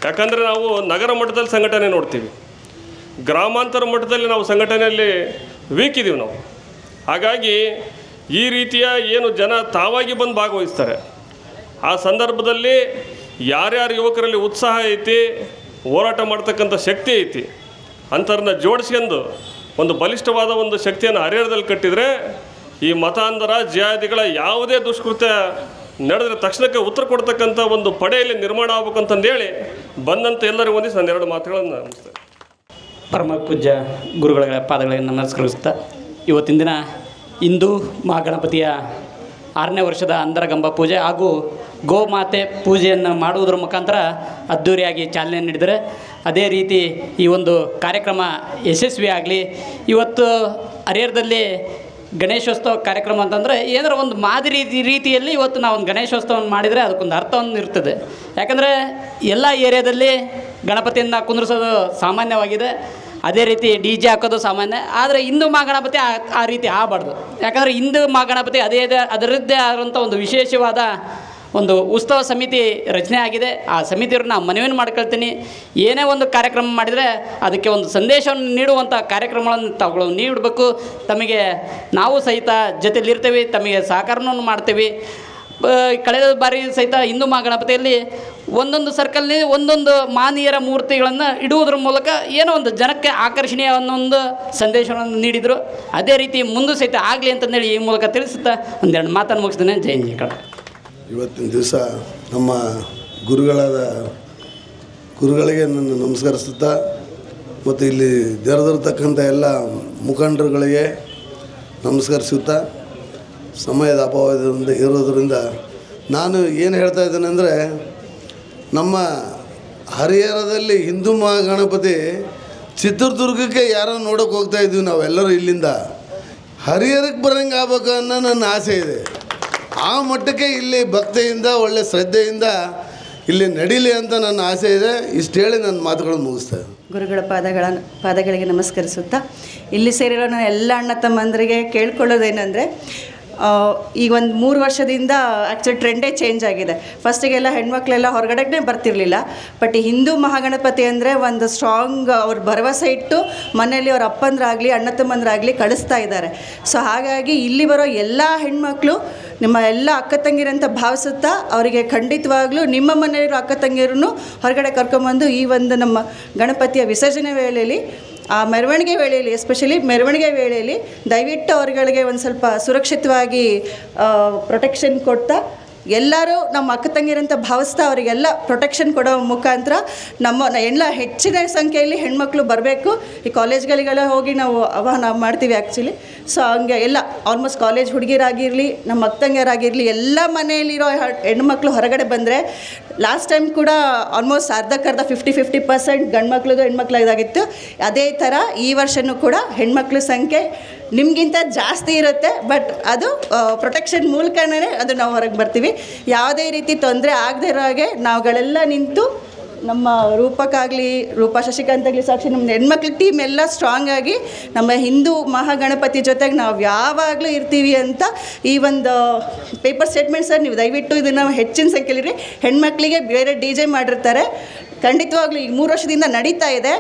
ಯಾಕಂದರೆ ನಾವು ನಗರ ಮಟ್ಟದಲ್ಲಿ ಸಂಘಟನೆ ನೋಡ್ತೀವಿ, ಗ್ರಾಮಾಂತರ ಮಟ್ಟದಲ್ಲಿ ನಾವು ಸಂಘಟನೆಯಲ್ಲಿ ವೀಕ್ ಇದ್ದೀವಿ ನಾವು. ಹಾಗಾಗಿ ಈ ರೀತಿಯ ಏನು ಜನ ತಾವಾಗಿ ಬಂದು ಭಾಗವಹಿಸ್ತಾರೆ, ಆ ಸಂದರ್ಭದಲ್ಲಿ ಯಾರ್ಯಾರು ಯುವಕರಲ್ಲಿ ಉತ್ಸಾಹ ಐತಿ, ಹೋರಾಟ ಮಾಡ್ತಕ್ಕಂಥ ಶಕ್ತಿ ಐತಿ, ಅಂಥವ್ರನ್ನ ಜೋಡಿಸ್ಕೊಂಡು ಒಂದು ಬಲಿಷ್ಠವಾದ ಒಂದು ಶಕ್ತಿಯನ್ನು ಹರಿಹರದಲ್ಲಿ ಕಟ್ಟಿದರೆ ಈ ಮತಾಂಧರ ಜಿಹಾದಿಗಳ ಯಾವುದೇ ದುಷ್ಕೃತ್ಯ ನಡೆದರೆ ತಕ್ಷಣಕ್ಕೆ ಉತ್ತರ ಕೊಡ್ತಕ್ಕಂಥ ಒಂದು ಪಡೆಯಲ್ಲಿ ನಿರ್ಮಾಣ ಆಗ್ಬೇಕಂತಂದೇಳಿ ಬಂದಂಥ ಎಲ್ಲರಿಗೂ ಒಂದಿಷ್ಟು ನಾನು 2 ಮಾತುಗಳನ್ನು ಮುಗಿಸ್ತೇನೆ. ಪರಮ ಪೂಜ್ಯ ಗುರುಗಳ ಪಾದಗಳಿಗೆ ನಮಸ್ಕರಿಸ್ತಾ, ಇವತ್ತಿನ ದಿನ ಹಿಂದೂ ಮಹಾಗಣಪತಿಯ 6ನೇ ವರ್ಷದ ಅಂದರಗಂಬ ಪೂಜೆ ಹಾಗೂ ಗೋಮಾತೆ ಪೂಜೆಯನ್ನು ಮಾಡುವುದರ ಮುಖಾಂತರ ಅದ್ಧೂರಿಯಾಗಿ ಚಾಲನೆ ನೀಡಿದರೆ, ಅದೇ ರೀತಿ ಈ ಒಂದು ಕಾರ್ಯಕ್ರಮ ಯಶಸ್ವಿಯಾಗಲಿ. ಇವತ್ತು ಹರಿಹರದಲ್ಲಿ ಗಣೇಶೋತ್ಸವ ಕಾರ್ಯಕ್ರಮ ಅಂತಂದರೆ ಏನಾರ ಒಂದು ಮಾದರಿ ರೀತಿಯಲ್ಲಿ ಇವತ್ತು ನಾವು ಒಂದು ಗಣೇಶೋತ್ಸವವನ್ನು ಮಾಡಿದರೆ ಅದಕ್ಕೊಂದು ಅರ್ಥವನ್ನು ಇರ್ತದೆ. ಯಾಕಂದರೆ ಎಲ್ಲ ಏರಿಯಾದಲ್ಲಿ ಗಣಪತಿಯನ್ನು ಕುಂದ್ರಿಸೋದು ಸಾಮಾನ್ಯವಾಗಿದೆ, ಅದೇ ರೀತಿ ಡಿ ಜೆ ಹಾಕೋದು ಸಾಮಾನ್ಯ. ಆದರೆ ಹಿಂದೂ ಮಹಾಗಣಪತಿ ಆ ರೀತಿ ಆಗಬಾರ್ದು. ಯಾಕಂದರೆ ಹಿಂದೂ ಮಹಾಗಣಪತಿ ಅದರದ್ದೇ ಆದಂಥ ಒಂದು ವಿಶೇಷವಾದ ಒಂದು ಉತ್ಸವ ಸಮಿತಿ ರಚನೆ ಆಗಿದೆ. ಆ ಸಮಿತಿಯವ್ರನ್ನ ನಾನು ಮನವಿಯನ್ನು ಮಾಡ್ಕೊಳ್ತೀನಿ, ಏನೇ ಒಂದು ಕಾರ್ಯಕ್ರಮ ಮಾಡಿದರೆ ಅದಕ್ಕೆ ಒಂದು ಸಂದೇಶವನ್ನು ನೀಡುವಂಥ ಕಾರ್ಯಕ್ರಮಗಳನ್ನು ತಾವುಗಳು ನೀಡಬೇಕು. ತಮಗೆ ನಾವು ಸಹಿತ ಜೊತೆಯಲ್ಲಿರ್ತೀವಿ, ತಮಗೆ ಸಹಕಾರವನ್ನು ಮಾಡ್ತೀವಿ. ಕಳೆದ ಬಾರಿ ಸಹಿತ ಹಿಂದೂ ಮಹಾಗಣಪತಿಯಲ್ಲಿ ಒಂದೊಂದು ಸರ್ಕಲ್ನಲ್ಲಿ ಒಂದೊಂದು ಮಾನೀಯರ ಮೂರ್ತಿಗಳನ್ನು ಇಡುವುದರ ಮೂಲಕ ಏನೋ ಒಂದು ಜನಕ್ಕೆ ಆಕರ್ಷಣೀಯ ಅನ್ನೋ ಸಂದೇಶವನ್ನು ನೀಡಿದರು. ಅದೇ ರೀತಿ ಮುಂದೆ ಸಹಿತ ಆಗಲಿ ಅಂತಂದೇಳಿ ಈ ಮೂಲಕ ತಿಳಿಸುತ್ತಾ 2 ಮಾತನ್ನು ಮುಗಿಸ್ತೇನೆ. ಜೈ ಹಿಂದ್. ಇವತ್ತಿನ ದಿವಸ ನಮ್ಮ ಗುರುಗಳಿಗೆ ನನ್ನ ನಮಸ್ಕರಿಸುತ್ತಾ ಮತ್ತು ಇಲ್ಲಿ ನೆರೆದಿರ್ತಕ್ಕಂಥ ಎಲ್ಲ ಮುಖಂಡರುಗಳಿಗೆ ನಮಸ್ಕರಿಸುತ್ತಾ, ಸಮಯದ ಅಭಾವದಿಂದ ಇರೋದರಿಂದ ನಾನು ಏನು ಹೇಳ್ತಾ ಇದ್ದೇನೆ ಅಂದರೆ, ನಮ್ಮ ಹರಿಹರದಲ್ಲಿ ಹಿಂದೂ ಮಹಾಗಣಪತಿ ಚಿತ್ರದುರ್ಗಕ್ಕೆ ಯಾರೋ ನೋಡೋಕೆ ಹೋಗ್ತಾ ಇದ್ದೀವಿ ನಾವೆಲ್ಲರೂ. ಇಲ್ಲಿಂದ ಹರಿಹರಕ್ಕೆ ಬರೋಂಗೆ ಆಗ್ಬೇಕು ಅನ್ನೋ ನನ್ನ ಆಸೆ ಇದೆ. ಆ ಮಟ್ಟಕ್ಕೆ ಇಲ್ಲಿ ಭಕ್ತಿಯಿಂದ ಒಳ್ಳೆ ಶ್ರದ್ಧೆಯಿಂದ ಇಲ್ಲಿ ನಡೀಲಿ ಅಂತ ನನ್ನ ಆಸೆ ಇದೆ. ಇಷ್ಟು ಹೇಳಿ ನನ್ನ ಮಾತುಗಳನ್ನು ಮುಗಿಸ್ತಾ ಇದ್ದೀನಿ. ಗುರುಗಳ ಪಾದಗಳಿಗೆ ನಮಸ್ಕರಿಸುತ್ತಾ, ಇಲ್ಲಿ ಸೇರಿರೋ ನಾನು ಎಲ್ಲ ಅಣ್ಣ ತಮ್ಮಂದರಿಗೆ ಕೇಳ್ಕೊಳ್ಳೋದೇನೆಂದರೆ, ಈಗ ಒಂದು 3 ವರ್ಷದಿಂದ ಆ್ಯಕ್ಚುಲಿ ಟ್ರೆಂಡೇ ಚೇಂಜ್ ಆಗಿದೆ. ಫಸ್ಟಿಗೆಲ್ಲ ಹೆಣ್ಮಕ್ಳೆಲ್ಲ ಹೊರಗಡೆಗೆ ಬರ್ತಿರಲಿಲ್ಲ. ಬಟ್ ಈ ಹಿಂದೂ ಮಹಾಗಣಪತಿ ಅಂದರೆ ಒಂದು ಸ್ಟ್ರಾಂಗ್ ಅವ್ರ ಭರವಸೆ ಇಟ್ಟು ಮನೆಯಲ್ಲಿ ಅವ್ರ ಅಪ್ಪಂದ್ರಾಗಲಿ ಅಣ್ಣ ತಮ್ಮಂದ್ರಾಗಲಿ ಕಳಿಸ್ತಾ ಇದ್ದಾರೆ. ಸೊ ಹಾಗಾಗಿ ಇಲ್ಲಿ ಬರೋ ಎಲ್ಲ ಹೆಣ್ಮಕ್ಳು ನಿಮ್ಮ ಎಲ್ಲ ಅಕ್ಕ ತಂಗಿರಂತ ಭಾವಿಸುತ್ತಾ ಅವರಿಗೆ ಖಂಡಿತವಾಗ್ಲೂ ನಿಮ್ಮ ಮನೆಯಲ್ಲಿರೋ ಅಕ್ಕ ತಂಗಿಯರನ್ನು ಹೊರಗಡೆ ಕರ್ಕೊಂಬಂದು ಈ ಒಂದು ನಮ್ಮ ಗಣಪತಿಯ ವಿಸರ್ಜನೆ ವೇಳೆಯಲ್ಲಿ, ಆ ಮೆರವಣಿಗೆ ವೇಳೆಯಲ್ಲಿ, ಎಸ್ಪೆಷಲಿ ಮೆರವಣಿಗೆ ವೇಳೆಯಲ್ಲಿ ದಯವಿಟ್ಟು ಅವರುಗಳಿಗೆ ಒಂದು ಸ್ವಲ್ಪ ಸುರಕ್ಷಿತವಾಗಿ ಪ್ರೊಟೆಕ್ಷನ್ ಕೊಡ್ತಾ, ಎಲ್ಲರೂ ನಮ್ಮ ಅಕ್ಕ ತಂಗಿರಂತ ಭಾವಿಸ್ತಾ ಅವರಿಗೆಲ್ಲ ಪ್ರೊಟೆಕ್ಷನ್ ಕೊಡೋ ಮುಖಾಂತರ ನಮ್ಮ ಎಲ್ಲ ಹೆಚ್ಚಿನ ಸಂಖ್ಯೆಯಲ್ಲಿ ಹೆಣ್ಮಕ್ಳು ಬರಬೇಕು. ಈ ಕಾಲೇಜ್ಗಳಿಗೆಲ್ಲ ಹೋಗಿ ನಾವು ಆಹ್ವಾನ ಮಾಡ್ತೀವಿ ಆ್ಯಕ್ಚುಲಿ. ಸೊ ಹಂಗೆ ಎಲ್ಲ ಆಲ್ಮೋಸ್ಟ್ ಕಾಲೇಜ್ ಹುಡುಗಿರಾಗಿರಲಿ, ನಮ್ಮ ಅಕ್ಕ ತಂಗಿಯರಾಗಿರಲಿ, ಎಲ್ಲ ಮನೆಯಲ್ಲಿರೋ ಹೆಣ್ಮಕ್ಳು ಹೊರಗಡೆ ಬಂದರೆ, ಲಾಸ್ಟ್ ಟೈಮ್ ಕೂಡ ಆಲ್ಮೋಸ್ಟ್ ಅರ್ಧಕ್ಕರ್ಧ 50% ಗಂಡು ಮಕ್ಳದು ಹೆಣ್ಮಕ್ಳು ಇದಾಗಿತ್ತು. ಅದೇ ಥರ ಈ ವರ್ಷವೂ ಕೂಡ ಹೆಣ್ಮಕ್ಳ ಸಂಖ್ಯೆ ನಿಮಗಿಂತ ಜಾಸ್ತಿ ಇರುತ್ತೆ. ಬಟ್ ಅದು ಪ್ರೊಟೆಕ್ಷನ್ ಮೂಲಕನೇ ಅದು ನಾವು ಹೊರಗೆ ಬರ್ತೀವಿ. ಯಾವುದೇ ರೀತಿ ತೊಂದರೆ ಆಗದೇ ಇರೋ ಹಾಗೆ ನಾವುಗಳೆಲ್ಲ ನಿಂತು ನಮ್ಮ ರೂಪಕ್ಕಾಗಲಿ, ರೂಪಾ ಶಶಿಕಾಂತ್ ಆಗಲಿ, ಸಾಕ್ಷಿ, ನಮ್ಮ ಹೆಣ್ಮಕ್ಳ ಟೀಮ್ ಎಲ್ಲ ಸ್ಟ್ರಾಂಗ್ ಆಗಿ ನಮ್ಮ ಹಿಂದೂ ಮಹಾಗಣಪತಿ ಜೊತೆಗೆ ನಾವು ಯಾವಾಗಲೂ ಇರ್ತೀವಿ ಅಂತ ಈ ಒಂದು ಪೇಪರ್ ಸ್ಟೇಟ್ಮೆಂಟ್ ಸರ್ ನೀವು ದಯವಿಟ್ಟು ಇದನ್ನು ಹೆಚ್ಚಿನ ಸಂಖ್ಯೆಯಲ್ಲಿ ಹೆಣ್ಮಕ್ಳಿಗೆ ಬೇರೆ DJ ಮಾಡಿರ್ತಾರೆ. ಖಂಡಿತವಾಗ್ಲೂ ಈಗ 3 ವರ್ಷದಿಂದ ನಡೀತಾ ಇದೆ.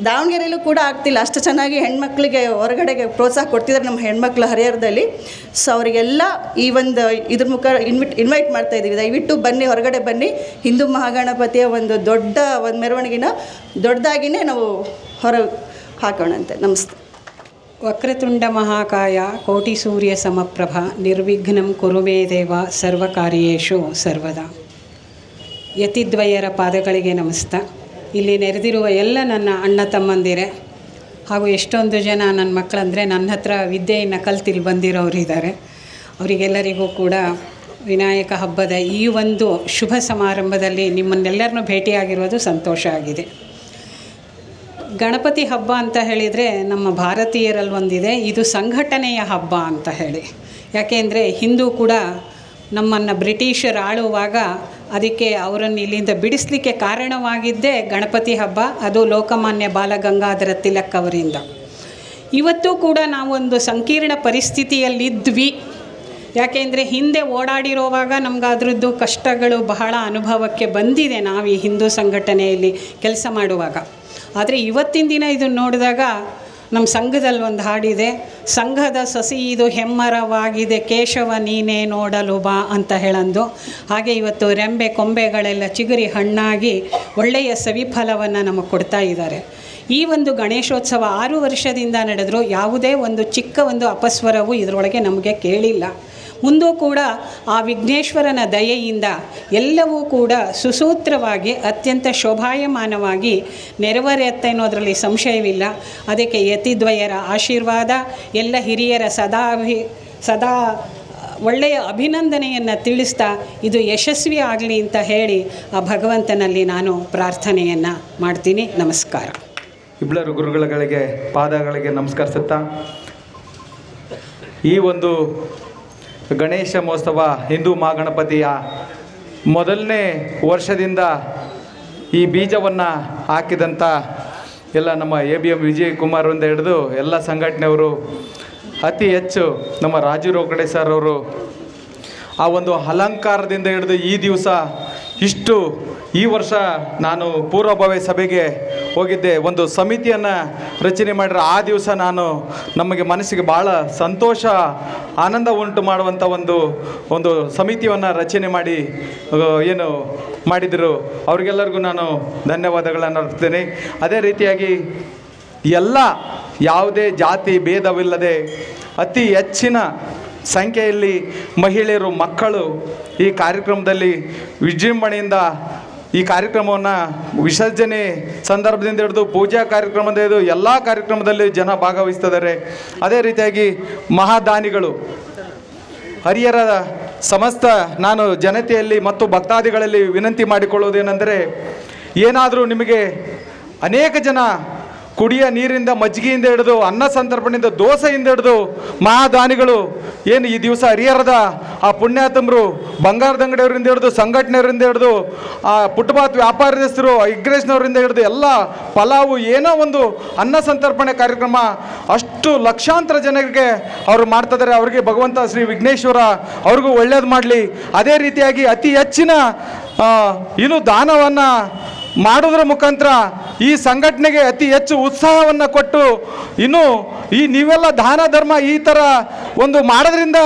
ದಾವಣಗೆರೆಯಲ್ಲೂ ಕೂಡ ಆಗ್ತಿಲ್ಲ, ಅಷ್ಟು ಚೆನ್ನಾಗಿ ಹೆಣ್ಮಕ್ಳಿಗೆ ಹೊರಗಡೆಗೆ ಪ್ರೋತ್ಸಾಹ ಕೊಡ್ತಿದ್ದಾರೆ ನಮ್ಮ ಹೆಣ್ಮಕ್ಳು ಹರಿಹರದಲ್ಲಿ. ಸೊ ಅವರಿಗೆಲ್ಲ ಈ ಒಂದು ಇದ್ರ ಮುಖ ಇನ್ವೈಟ್ ಮಾಡ್ತಾ ಇದ್ದೀವಿ, ದಯವಿಟ್ಟು ಬನ್ನಿ, ಹೊರಗಡೆ ಬನ್ನಿ. ಹಿಂದೂ ಮಹಾಗಣಪತಿಯ ಒಂದು ದೊಡ್ಡ ಒಂದು ಮೆರವಣಿಗೆನ ದೊಡ್ಡದಾಗಿಯೇ ನಾವು ಹೊರ ಹಾಕೋಣಂತೆ. ನಮಸ್ತೆ. ವಕ್ರತುಂಡ ಮಹಾಕಾಯ ಕೋಟಿ ಸೂರ್ಯ ಸಮಪ್ರಭ ನಿರ್ವಿಘ್ನಂ ಕುರು ಮೇ ದೇವ ಸರ್ವಕಾರ್ಯೇಷು ಸರ್ವದಾ. ಯತಿದ್ವಯರ ಪಾದಗಳಿಗೆ ನಮಸ್ತೆ. ಇಲ್ಲಿ ನೆರೆದಿರುವ ಎಲ್ಲ ನನ್ನ ಅಣ್ಣ ತಮ್ಮಂದಿರೇ ಹಾಗೂ ಎಷ್ಟೊಂದು ಜನ ನನ್ನ ಮಕ್ಕಳಂದರೆ ನನ್ನ ಹತ್ರ ವಿದ್ಯೆಯನ್ನು ಕಲ್ತಿಲ್ಲಿ ಬಂದಿರೋರು ಇದ್ದಾರೆ. ಅವರಿಗೆಲ್ಲರಿಗೂ ಕೂಡ ವಿನಾಯಕ ಹಬ್ಬದ ಈ ಒಂದು ಶುಭ ಸಮಾರಂಭದಲ್ಲಿ ನಿಮ್ಮನ್ನೆಲ್ಲರನ್ನೂ ಭೇಟಿಯಾಗಿರೋದು ಸಂತೋಷ ಆಗಿದೆ. ಗಣಪತಿ ಹಬ್ಬ ಅಂತ ಹೇಳಿದರೆ ನಮ್ಮ ಭಾರತೀಯರಲ್ಲಿ ಒಂದಿದೆ, ಇದು ಸಂಘಟನೆಯ ಹಬ್ಬ ಅಂತ ಹೇಳಿ. ಯಾಕೆಂದರೆ ಹಿಂದೂ ಕೂಡ ನಮ್ಮನ್ನು ಬ್ರಿಟಿಷರು ಆಳುವಾಗ ಅದಕ್ಕೆ ಅವರನ್ನು ಇಲ್ಲಿಂದ ಬಿಡಿಸಲಿಕ್ಕೆ ಕಾರಣವಾಗಿದ್ದೇ ಗಣಪತಿ ಹಬ್ಬ. ಅದು ಲೋಕಮಾನ್ಯ ಬಾಲಗಂಗಾಧರ ತಿಲಕ್ ಅವರಿಂದ. ಇವತ್ತು ಕೂಡ ನಾವೊಂದು ಸಂಕೀರ್ಣ ಪರಿಸ್ಥಿತಿಯಲ್ಲಿದ್ವಿ. ಯಾಕೆಂದರೆ ಹಿಂದೆ ಓಡಾಡಿರೋವಾಗ ನಮ್ಗೆ ಅದರದ್ದು ಕಷ್ಟಗಳು ಬಹಳ ಅನುಭವಕ್ಕೆ ಬಂದಿದೆ ನಾವು ಈ ಹಿಂದೂ ಸಂಘಟನೆಯಲ್ಲಿ ಕೆಲಸ ಮಾಡುವಾಗ. ಆದರೆ ಇವತ್ತಿನ ದಿನ ಇದನ್ನು ನೋಡಿದಾಗ ನಮ್ಮ ಸಂಘದಲ್ಲಿ ಒಂದು ಹಾಡಿದೆ, ಸಂಘದ ಸಸಿ ಇದು ಹೆಮ್ಮರವಾಗಿದೆ, ಕೇಶವ ನೀನೇ ನೋಡಲು ಬಾ ಅಂತ ಹೇಳಂದು. ಹಾಗೆ ಇವತ್ತು ರೆಂಬೆ ಕೊಂಬೆಗಳೆಲ್ಲ ಚಿಗುರಿ ಹಣ್ಣಾಗಿ ಒಳ್ಳೆಯ ಸವಿಫಲವನ್ನು ನಮಗೆ ಕೊಡ್ತಾ ಇದ್ದಾರೆ. ಈ ಒಂದು ಗಣೇಶೋತ್ಸವ 6 ವರ್ಷದಿಂದ ನಡೆದರೂ ಯಾವುದೇ ಒಂದು ಚಿಕ್ಕ ಒಂದು ಅಪಸ್ವರವು ಇದರೊಳಗೆ ನಮಗೆ ಕೇಳಿಲ್ಲ. ಮುಂದೂ ಕೂಡ ಆ ವಿಘ್ನೇಶ್ವರನ ದಯೆಯಿಂದ ಎಲ್ಲವೂ ಕೂಡ ಸುಸೂತ್ರವಾಗಿ ಅತ್ಯಂತ ಶೋಭಾಯಮಾನವಾಗಿ ನೆರವೇರುತ್ತೆ ಅನ್ನೋದರಲ್ಲಿ ಸಂಶಯವಿಲ್ಲ. ಅದಕ್ಕೆ ಯತಿದ್ವಯರ ಆಶೀರ್ವಾದ, ಎಲ್ಲ ಹಿರಿಯರ ಸದಾ ಒಳ್ಳೆಯ ಅಭಿನಂದನೆಯನ್ನು ತಿಳಿಸ್ತಾ ಇದು ಯಶಸ್ವಿ ಆಗಲಿ ಅಂತ ಹೇಳಿ ಆ ಭಗವಂತನಲ್ಲಿ ನಾನು ಪ್ರಾರ್ಥನೆಯನ್ನು ಮಾಡ್ತೀನಿ. ನಮಸ್ಕಾರ. ಇಬ್ಬರು ಗುರುಗಳಿಗೆ ಪಾದಗಳಿಗೆ ನಮಸ್ಕರಿಸುತ್ತಾ ಈ ಒಂದು ಗಣೇಶ ಮಹೋತ್ಸವ ಹಿಂದೂ ಮಹಾಗಣಪತಿಯ ಮೊದಲನೇ ವರ್ಷದಿಂದ ಈ ಬೀಜವನ್ನು ಹಾಕಿದಂಥ ಎಲ್ಲ ನಮ್ಮ ABM ವಿಜಯ್ ಕುಮಾರಿಂದ ಹಿಡಿದು ಎಲ್ಲ ಸಂಘಟನೆಯವರು, ಅತಿ ಹೆಚ್ಚು ನಮ್ಮ ರಾಜು ರೋಕಡೆ ಸರ್ ಅವರು ಆ ಒಂದು ಅಲಂಕಾರದಿಂದ ಹಿಡಿದು ಈ ದಿವಸ ಇಷ್ಟು ಈ ವರ್ಷ ನಾನು ಪೂರ್ವಭಾವಿ ಸಭೆಗೆ ಹೋಗಿದ್ದೆ. ಒಂದು ಸಮಿತಿಯನ್ನು ರಚನೆ ಮಾಡಿರೋ ಆ ದಿವಸ ನಮಗೆ ಮನಸ್ಸಿಗೆ ಭಾಳ ಸಂತೋಷ, ಆನಂದ ಉಂಟು ಮಾಡುವಂಥ ಒಂದು ಸಮಿತಿಯನ್ನು ರಚನೆ ಮಾಡಿ ಏನು ಮಾಡಿದರು. ಅವರಿಗೆಲ್ಲರಿಗೂ ನಾನು ಧನ್ಯವಾದಗಳನ್ನು ಅರ್ಪಿಸ್ತೇನೆ. ಅದೇ ರೀತಿಯಾಗಿ ಎಲ್ಲ ಯಾವುದೇ ಜಾತಿ ಭೇದವಿಲ್ಲದೆ ಅತಿ ಹೆಚ್ಚಿನ ಸಂಖ್ಯೆಯಲ್ಲಿ ಮಹಿಳೆಯರು, ಮಕ್ಕಳು ಈ ಕಾರ್ಯಕ್ರಮದಲ್ಲಿ ವಿಜೃಂಭಣೆಯಿಂದ ಈ ಕಾರ್ಯಕ್ರಮವನ್ನು ವಿಸರ್ಜನೆ ಸಂದರ್ಭದಿಂದ ಹಿಡಿದು ಪೂಜಾ ಕಾರ್ಯಕ್ರಮದಿಂದ ಹಿಡಿದು ಎಲ್ಲ ಕಾರ್ಯಕ್ರಮದಲ್ಲಿ ಜನ ಭಾಗವಹಿಸ್ತಿದ್ದಾರೆ. ಅದೇ ರೀತಿಯಾಗಿ ಮಹಾದಾನಿಗಳು ಹರಿಹರ ಸಮಸ್ತ ನಾನು ಜನತೆಯಲ್ಲಿ ಮತ್ತು ಭಕ್ತಾದಿಗಳಲ್ಲಿ ವಿನಂತಿ ಮಾಡಿಕೊಳ್ಳುವುದೇನೆಂದರೆ, ಏನಾದರೂ ನಿಮಗೆ ಅನೇಕ ಜನ ಕುಡಿಯ ನೀರಿಂದ, ಮಜ್ಜಿಗೆಯಿಂದ ಹಿಡಿದು ಅನ್ನ ಸಂತರ್ಪಣೆಯಿಂದ, ದೋಸೆಯಿಂದ ಹಿಡಿದು ಮಹಾದಾನಿಗಳು ಏನು ಈ ದಿವಸ ಹರಿಹರದ ಆ ಪುಣ್ಯಾತಮರು ಬಂಗಾರದಂಗಡಿಯವರಿಂದ ಹಿಡಿದು, ಸಂಘಟನೆಯವರಿಂದ ಹಿಡಿದು, ಆ ಫುಟ್ಪಾತ್ ವ್ಯಾಪಾರಸ್ಥರು, ಇಗ್ರೇಸ್ನವರಿಂದ ಹಿಡಿದು ಎಲ್ಲ ಪಲಾವು ಏನೋ ಒಂದು ಅನ್ನ ಸಂತರ್ಪಣೆ ಕಾರ್ಯಕ್ರಮ ಅಷ್ಟು ಲಕ್ಷಾಂತರ ಜನರಿಗೆ ಅವರು ಮಾಡ್ತಿದ್ದಾರೆ. ಅವರಿಗೆ ಭಗವಂತ ಶ್ರೀ ವಿಘ್ನೇಶ್ವರ ಅವ್ರಿಗೂ ಒಳ್ಳೇದು ಮಾಡಲಿ. ಅದೇ ರೀತಿಯಾಗಿ ಅತಿ ಹೆಚ್ಚಿನ ಇನ್ನು ದಾನವನ್ನು ಮಾಡೋದ್ರ ಮುಖಾಂತರ ಈ ಸಂಘಟನೆಗೆ ಅತಿ ಹೆಚ್ಚು ಉತ್ಸಾಹವನ್ನು ಕೊಟ್ಟು ಇನ್ನು ಈ ನೀವೆಲ್ಲ ದಾನ ಧರ್ಮ ಈ ಥರ ಒಂದು ಮಾಡೋದ್ರಿಂದ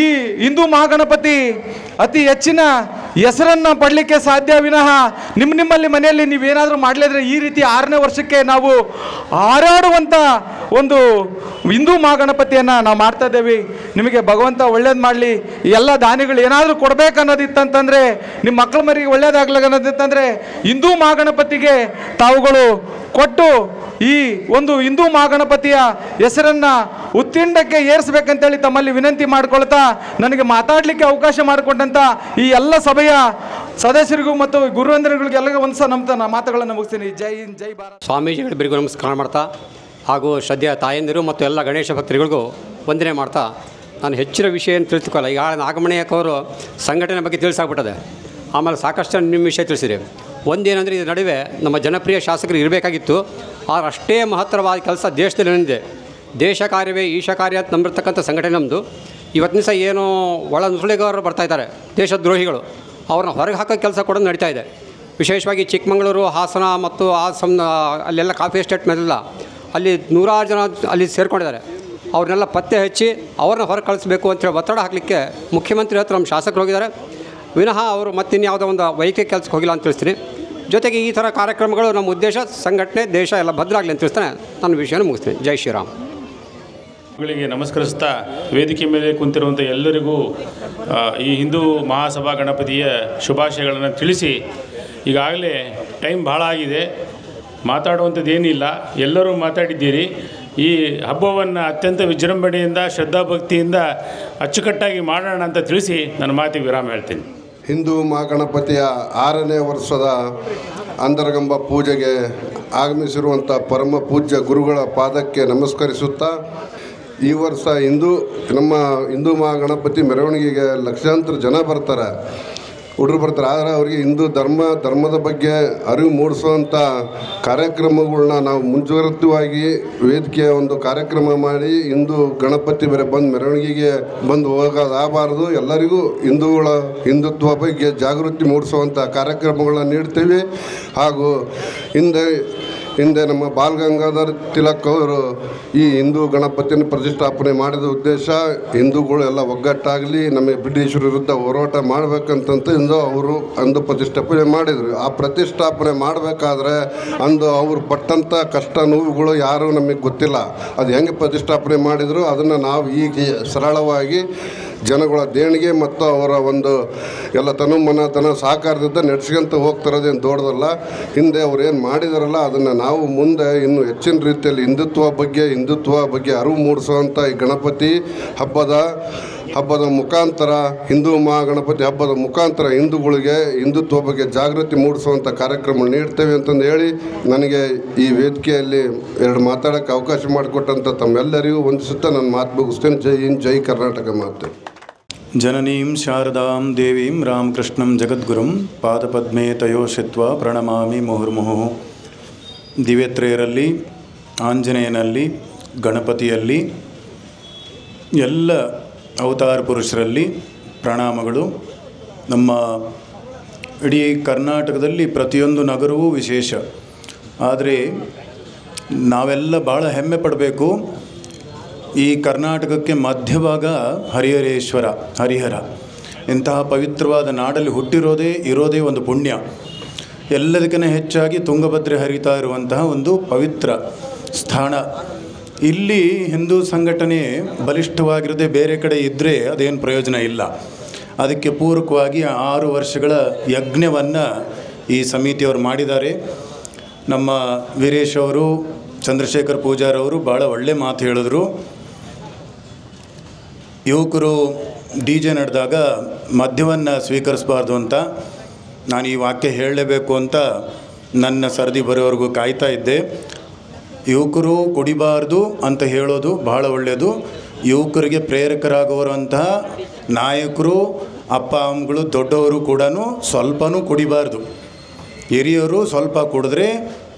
ಈ ಹಿಂದೂ ಮಹಾಗಣಪತಿ ಅತಿ ಹೆಚ್ಚಿನ ಹೆಸರನ್ನು ಪಡಲಿಕ್ಕೆ ಸಾಧ್ಯ ವಿನಃ ನಿಮ್ಮಲ್ಲಿ ಮನೆಯಲ್ಲಿ ನೀವೇನಾದರೂ ಮಾಡಲಿದ್ರೆ ಈ ರೀತಿ 6ನೇ ವರ್ಷಕ್ಕೆ ನಾವು ಹಾರಾಡುವಂಥ ಒಂದು ಹಿಂದೂ ಮಹಾಗಣಪತಿಯನ್ನು ನಾವು ಮಾಡ್ತಾ ಇದ್ದೇವೆ. ನಿಮಗೆ ಭಗವಂತ ಒಳ್ಳೇದು ಮಾಡಲಿ. ಎಲ್ಲ ದಾನಿಗಳು ಏನಾದರೂ ಕೊಡಬೇಕನ್ನೋದಿತ್ತಂತಂದರೆ, ನಿಮ್ಮ ಮಕ್ಕಳ ಮರಿಗೆ ಒಳ್ಳೇದಾಗ್ಲನ್ನೋದಿತ್ತಂದರೆ ಹಿಂದೂ ಮಹಾಗಣಪತಿಗೆ ತಾವುಗಳು ಕೊಟ್ಟು ಈ ಒಂದು ಹಿಂದೂ ಮಹಾಗಣಪತಿಯ ಹೆಸರನ್ನು ಉತ್ತಿಂಡಕ್ಕೆ ಏರಿಸಬೇಕಂತೇಳಿ ತಮ್ಮಲ್ಲಿ ವಿನಂತಿ ಮಾಡಿಕೊಳ್ತಾ, ನನಗೆ ಮಾತಾಡಲಿಕ್ಕೆ ಅವಕಾಶ ಮಾಡಿಕೊಟ್ಟಂಥ ಈ ಎಲ್ಲ ಸಭೆಯ ಸದಸ್ಯರಿಗೂ ಮತ್ತು ಗುರುವಂದರಿಗಳಿಗೂ ಎಲ್ಲರಿಗೂ ಒಂದು ಸಹ ನಮ್ಮ ಮಾತುಗಳನ್ನು ಮುಗಿಸ್ತೀನಿ. ಜೈ ಹಿಂದ್, ಜೈ ಭಾರತ್. ಸ್ವಾಮೀಜಿಗಳಿಬ್ಬರಿಗೂ ನಮಸ್ಕಾರ ಮಾಡ್ತಾ ಹಾಗೂ ಶ್ರದ್ಧೆಯ ತಾಯಂದಿರು ಮತ್ತು ಎಲ್ಲ ಗಣೇಶ ಭಕ್ತರಿಗಳಿಗೂ ವಂದನೆ ಮಾಡ್ತಾ, ನಾನು ಹೆಚ್ಚಿನ ವಿಷಯ ತಿಳಿದುಕೊಳ್ಳಲ್ಲ. ಈಗ ನಾಗಮಣಿ ಅವರು ಸಂಘಟನೆ ಬಗ್ಗೆ ತಿಳಿಸಾಗ್ಬಿಟ್ಟದೆ. ಆಮೇಲೆ ಸಾಕಷ್ಟು ನಿಮ್ಮ ವಿಷಯ ತಿಳಿಸಿರಿ. ಒಂದೇನೆಂದರೆ ಇದರ ನಡುವೆ ನಮ್ಮ ಜನಪ್ರಿಯ ಶಾಸಕರು ಇರಬೇಕಾಗಿತ್ತು. ಆದರೆ ಅಷ್ಟೇ ಮಹತ್ತರವಾದ ಕೆಲಸ ದೇಶದಲ್ಲಿ ನಡೆದಿದೆ. ದೇಶ ಕಾರ್ಯವೇ ಈಶ ಕಾರ್ಯ ಅಂತ ನಂಬಿರ್ತಕ್ಕಂಥ ಸಂಘಟನೆ ನಮ್ಮದು. ಇವತ್ತಿನ ದಿವಸ ಏನು ಒಳ ನುಸುಳಿಗಾರರು ಬರ್ತಾಯಿದ್ದಾರೆ, ದೇಶದ್ರೋಹಿಗಳು, ಅವ್ರನ್ನ ಹೊರಗೆ ಹಾಕೋ ಕೆಲಸ ಕೂಡ ನಡೀತಾ ಇದೆ. ವಿಶೇಷವಾಗಿ ಚಿಕ್ಕಮಗಳೂರು, ಹಾಸನ ಮತ್ತು ಅಲ್ಲೆಲ್ಲ ಕಾಫಿ ಎಸ್ಟೇಟ್ ಮೇಲೆಲ್ಲ ಅಲ್ಲಿ 100 ಜನ ಅಲ್ಲಿ ಸೇರಿಕೊಂಡಿದ್ದಾರೆ. ಅವ್ರನ್ನೆಲ್ಲ ಪತ್ತೆ ಹಚ್ಚಿ ಅವ್ರನ್ನ ಹೊರಗೆ ಕಳಿಸ್ಬೇಕು ಅಂತೇಳಿ ಒತ್ತಡ ಹಾಕಲಿಕ್ಕೆ ಮುಖ್ಯಮಂತ್ರಿ ಹತ್ರ ನಮ್ಮ ಶಾಸಕರು ಹೋಗಿದ್ದಾರೆ. ವಿನಃ ಅವರು ಮತ್ತಿನ್ಯಾವುದೋ ಒಂದು ವೈಯಕ್ತಿಕ ಕೆಲಸಕ್ಕೆ ಹೋಗಿಲ್ಲ ಅಂತ ತಿಳಿಸ್ತೀನಿ. ಜೊತೆಗೆ ಈ ಥರ ಕಾರ್ಯಕ್ರಮಗಳು ನಮ್ಮ ಉದ್ದೇಶ, ಸಂಘಟನೆ, ದೇಶ ಎಲ್ಲ ಭದ್ರಾಗಲಿ ಅಂತ ತಿಳಿಸ್ತಾನೆ ನನ್ನ ವಿಷಯನ ಮುಗಿಸ್ತೀನಿ. ಜೈ ಶ್ರೀರಾಮ್. ಗಳಿಗೆ ನಮಸ್ಕರಿಸ್ತಾ ವೇದಿಕೆ ಮೇಲೆ ಕುಂತಿರುವಂಥ ಎಲ್ಲರಿಗೂ ಈ ಹಿಂದೂ ಮಹಾಸಭಾ ಗಣಪತಿಯ ಶುಭಾಶಯಗಳನ್ನು ತಿಳಿಸಿ, ಈಗಾಗಲೇ ಟೈಮ್ ಭಾಳ ಆಗಿದೆ, ಮಾತಾಡುವಂಥದ್ದೇನಿಲ್ಲ, ಎಲ್ಲರೂ ಮಾತಾಡಿದ್ದೀರಿ. ಈ ಹಬ್ಬವನ್ನು ಅತ್ಯಂತ ವಿಜೃಂಭಣೆಯಿಂದ ಶ್ರದ್ಧಾಭಕ್ತಿಯಿಂದ ಅಚ್ಚುಕಟ್ಟಾಗಿ ಮಾಡೋಣ ಅಂತ ತಿಳಿಸಿ ನನ್ನ ಮಾತಿಗೆ ವಿರಾಮ ಹೇಳ್ತೀನಿ. ಹಿಂದೂ ಮಹಾಗಣಪತಿಯ 6ನೇ ವರ್ಷದ ಅಂತರಗಂಬ ಪೂಜೆಗೆ ಆಗಮಿಸಿರುವಂಥ ಪರಮ ಪೂಜ್ಯ ಗುರುಗಳ ಪಾದಕ್ಕೆ ನಮಸ್ಕರಿಸುತ್ತಾ, ಈ ವರ್ಷ ನಮ್ಮ ಹಿಂದೂ ಮಹಾಗಣಪತಿ ಮೆರವಣಿಗೆಗೆ ಲಕ್ಷಾಂತರ ಜನ ಬರ್ತಾರೆ, ಹುಡುಗರು ಬರ್ತಾರೆ. ಆದರೆ ಅವರಿಗೆ ಧರ್ಮದ ಬಗ್ಗೆ ಅರಿವು ಮೂಡಿಸುವಂಥ ಕಾರ್ಯಕ್ರಮಗಳನ್ನ ನಾವು ಮುಂಜಾಗ್ರತವಾಗಿ ವೇದಿಕೆಯ ಒಂದು ಕಾರ್ಯಕ್ರಮ ಮಾಡಿ ಹಿಂದೂ ಗಣಪತಿ ಬೇರೆ ಬಂದು ಮೆರವಣಿಗೆಗೆ ಬಂದು ಹೋಗೋದಾಗಬಾರ್ದು. ಎಲ್ಲರಿಗೂ ಹಿಂದುತ್ವ ಬಗ್ಗೆ ಜಾಗೃತಿ ಮೂಡಿಸುವಂಥ ಕಾರ್ಯಕ್ರಮಗಳನ್ನ ನೀಡ್ತೀವಿ. ಹಾಗೂ ಹಿಂದೆ ನಮ್ಮ ಬಾಲ್ ಗಂಗಾಧರ್ ತಿಲಕ್ ಅವರು ಈ ಹಿಂದೂ ಗಣಪತಿನ ಪ್ರತಿಷ್ಠಾಪನೆ ಮಾಡಿದ ಉದ್ದೇಶ ಹಿಂದೂಗಳು ಎಲ್ಲ ಒಗ್ಗಟ್ಟಾಗಲಿ, ನಮಗೆ ಬ್ರಿಟಿಷರ ವಿರುದ್ಧ ಹೋರಾಟ ಮಾಡಬೇಕಂತಂದು ಅವರು ಅಂದು ಪ್ರತಿಷ್ಠಾಪನೆ ಮಾಡಿದರು. ಆ ಪ್ರತಿಷ್ಠಾಪನೆ ಮಾಡಬೇಕಾದ್ರೆ ಅವರು ಪಟ್ಟಂಥ ಕಷ್ಟ ನೋವುಗಳು ಯಾರೂ ನಮಗೆ ಗೊತ್ತಿಲ್ಲ. ಅದು ಹೆಂಗೆ ಪ್ರತಿಷ್ಠಾಪನೆ ಮಾಡಿದರು ಅದನ್ನು ನಾವು ಈಗ ಸರಳವಾಗಿ ಜನಗಳ ದೇಣಿಗೆ ಮತ್ತು ಅವರ ಒಂದು ಎಲ್ಲ ತನು ಸಹಕಾರದಿಂದ ನಡೆಸ್ಕೊಂತ ಹೋಗ್ತಿರೋದೇನು ದೊಡ್ಡದಲ್ಲ. ಹಿಂದೆ ಅವ್ರೇನು ಮಾಡಿದಾರಲ್ಲ ಅದನ್ನು ನಾವು ಮುಂದೆ ಇನ್ನೂ ಹೆಚ್ಚಿನ ರೀತಿಯಲ್ಲಿ ಹಿಂದುತ್ವ ಬಗ್ಗೆ ಅರಿವು ಮೂಡಿಸುವಂಥ ಈ ಗಣಪತಿ ಹಬ್ಬದ ಮುಖಾಂತರ, ಹಿಂದೂ ಮಹಾಗಣಪತಿ ಹಬ್ಬದ ಮುಖಾಂತರ ಹಿಂದೂಗಳಿಗೆ ಹಿಂದುತ್ವ ಬಗ್ಗೆ ಜಾಗೃತಿ ಮೂಡಿಸುವಂಥ ಕಾರ್ಯಕ್ರಮ ನೀಡ್ತೇವೆ ಅಂತಂದು ಹೇಳಿ, ನನಗೆ ಈ ವೇದಿಕೆಯಲ್ಲಿ 2 ಮಾತಾಡೋಕ್ಕೆ ಅವಕಾಶ ಮಾಡಿಕೊಟ್ಟಂಥ ತಮ್ಮೆಲ್ಲರಿಗೂ ವಂದಿಸುತ್ತಾ ನನ್ನ ಮಾತು ಮುಗಿಸ್ತೇನೆ. ಜೈ ಹಿಂದ್, ಜೈ ಕರ್ನಾಟಕ ಮಾತೆ. ಜನನೀಂ ಶಾರದಾಂ ದೇವೀಂ ರಾಮಕೃಷ್ಣಂ ಜಗದ್ಗುರುಂ ಪಾದಪದ್ಮೇ ತಯೋಷಿತ್ವ ಪ್ರಣಮಾಮಿ ಮುಹುರ್ಮುಹುಃ. ದಿವ್ಯತ್ರೇಯರಲ್ಲಿ, ಆಂಜನೇಯನಲ್ಲಿ, ಗಣಪತಿಯಲ್ಲಿ, ಎಲ್ಲ ಅವತಾರ ಪುರುಷರಲ್ಲಿ ಪ್ರಣಾಮಗಳು. ನಮ್ಮ ಇಡೀ ಕರ್ನಾಟಕದಲ್ಲಿ ಪ್ರತಿಯೊಂದು ನಗರವೂ ವಿಶೇಷ. ಆದರೆ ನಾವೆಲ್ಲ ಭಾಳ ಹೆಮ್ಮೆ ಪಡಬೇಕು. ಈ ಕರ್ನಾಟಕಕ್ಕೆ ಮಧ್ಯಭಾಗ ಹರಿಹರ. ಇಂತಹ ಪವಿತ್ರವಾದ ನಾಡಲ್ಲಿ ಇರೋದೇ ಒಂದು ಪುಣ್ಯ. ಎಲ್ಲದಕ್ಕಿಂತ ಹೆಚ್ಚಾಗಿ ತುಂಗಭದ್ರೆ ಹರಿತಾ ಇರುವಂತಹ ಒಂದು ಪವಿತ್ರ ಸ್ಥಾನ. ಇಲ್ಲಿ ಹಿಂದೂ ಸಂಘಟನೆ ಬಲಿಷ್ಠವಾಗಿರದೆ ಬೇರೆ ಕಡೆ ಇದ್ದರೆ ಅದೇನು ಪ್ರಯೋಜನ ಇಲ್ಲ. ಅದಕ್ಕೆ ಪೂರಕವಾಗಿ 6 ವರ್ಷಗಳ ಯಜ್ಞವನ್ನು ಈ ಸಮಿತಿಯವರು ಮಾಡಿದ್ದಾರೆ. ನಮ್ಮ ವೀರೇಶ್ ಅವರು, ಚಂದ್ರಶೇಖರ್ ಪೂಜಾರ್ ಅವರು ಭಾಳ ಒಳ್ಳೆ ಮಾತು ಹೇಳಿದ್ರು. ಯುವಕರು DJ ನಡೆದಾಗ ಮದ್ಯವನ್ನು ಸ್ವೀಕರಿಸಬಾರ್ದು ಅಂತ ನಾನು ಈ ವಾಕ್ಯ ಹೇಳಲೇಬೇಕು ಅಂತ ನನ್ನ ಸರದಿ ಬರೋವರೆಗೂ ಕಾಯ್ತಾ ಇದ್ದೆ. ಯುವಕರು ಕುಡಿಬಾರ್ದು ಅಂತ ಹೇಳೋದು ಬಹಳ ಒಳ್ಳೆಯದು. ಯುವಕರಿಗೆ ಪ್ರೇರಕರಾಗುವಂತಹ ನಾಯಕರು, ಅಪ್ಪ ಅಮ್ಮಗಳು, ದೊಡ್ಡವರು ಕೂಡ ಸ್ವಲ್ಪನೂ ಕುಡಿಬಾರ್ದು. ಹಿರಿಯರು ಸ್ವಲ್ಪ ಕುಡಿದ್ರೆ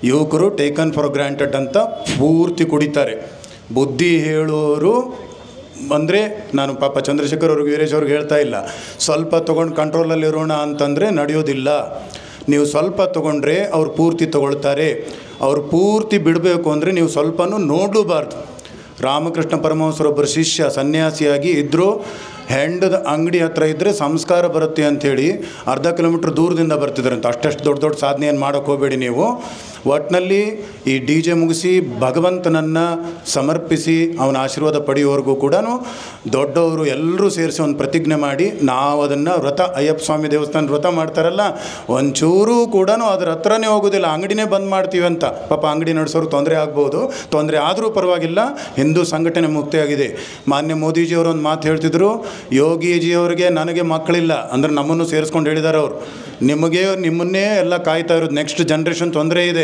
ಯುವಕರು ಟೇಕನ್ ಫಾರ್ ಗ್ರಾಂಟೆಡ್ ಅಂತ ಪೂರ್ತಿ ಕುಡಿತಾರೆ. ಬುದ್ಧಿ ಹೇಳೋರು ಅಂದರೆ, ನಾನು ಪಾಪ ಚಂದ್ರಶೇಖರ್ ಅವ್ರಿಗೆ, ವೀರೇಶ್ ಅವ್ರಿಗೆ ಹೇಳ್ತಾ ಇಲ್ಲ, ಸ್ವಲ್ಪ ತೊಗೊಂಡು ಕಂಟ್ರೋಲಲ್ಲಿರೋಣ ಅಂತಂದರೆ ನಡೆಯೋದಿಲ್ಲ. ನೀವು ಸ್ವಲ್ಪ ತೊಗೊಂಡ್ರೆ ಅವ್ರು ಪೂರ್ತಿ ತೊಗೊಳ್ತಾರೆ. ಅವ್ರು ಪೂರ್ತಿ ಬಿಡಬೇಕು ಅಂದರೆ ನೀವು ಸ್ವಲ್ಪನೂ ನೋಡಲೂಬಾರ್ದು. ರಾಮಕೃಷ್ಣ ಪರಮಹಂಸರೊಬ್ಬರು ಶಿಷ್ಯ ಸನ್ಯಾಸಿಯಾಗಿ ಇದ್ದರು. ಹೆಂಡದ ಅಂಗಡಿ ಹತ್ರ ಇದ್ದರೆ ಸಂಸ್ಕಾರ ಬರುತ್ತೆ ಅಂಥೇಳಿ ಅರ್ಧ ಕಿಲೋಮೀಟ್ರ್ ದೂರದಿಂದ ಬರ್ತಿದ್ದಾರಂತ. ಅಷ್ಟಷ್ಟು ದೊಡ್ಡ ಸಾಧನೆಯನ್ನು ಮಾಡೋಕ್ಕೆ ಹೋಗಬೇಡಿ ನೀವು. ಒಟ್ಟಿನಲ್ಲಿ ಈ DJ ಮುಗಿಸಿ ಭಗವಂತನನ್ನು ಸಮರ್ಪಿಸಿ ಅವನ ಆಶೀರ್ವಾದ ಪಡೆಯುವವರೆಗೂ ಕೂಡ ದೊಡ್ಡವರು ಎಲ್ಲರೂ ಸೇರಿಸಿ ಒಂದು ಪ್ರತಿಜ್ಞೆ ಮಾಡಿ ನಾವು ಅದನ್ನು ಅಯ್ಯಪ್ಪ ಸ್ವಾಮಿ ದೇವಸ್ಥಾನ ವ್ರತ ಮಾಡ್ತಾರಲ್ಲ, ಒಂಚೂರು ಕೂಡ ಅದರ ಹತ್ರನೇ ಹೋಗೋದಿಲ್ಲ, ಅಂಗಡಿನೇ ಬಂದ್ ಮಾಡ್ತೀವಿ ಅಂತ. ಪಾಪ ಅಂಗಡಿ ನಡೆಸೋರು ತೊಂದರೆ ಆಗ್ಬೋದು, ತೊಂದರೆ ಆದರೂ ಪರವಾಗಿಲ್ಲ, ಹಿಂದೂ ಸಂಘಟನೆ ಮುಕ್ತಿಯಾಗಿದೆ. ಮಾನ್ಯ ಮೋದಿಜಿಯವರು ಒಂದು ಮಾತು ಹೇಳ್ತಿದ್ರು, ಯೋಗಿಜಿಯವರಿಗೆ ನನಗೆ ಮಕ್ಕಳಿಲ್ಲ ಅಂದರೆ ನಮ್ಮನ್ನು ಸೇರಿಸ್ಕೊಂಡು ಹೇಳಿದ್ದಾರೆ ಅವರು. ನಿಮ್ಮನ್ನೇ ಎಲ್ಲ ಕಾಯ್ತಾ ಇರೋದು. ನೆಕ್ಸ್ಟ್ ಜನ್ರೇಷನ್ ತೊಂದರೆ ಇದೆ,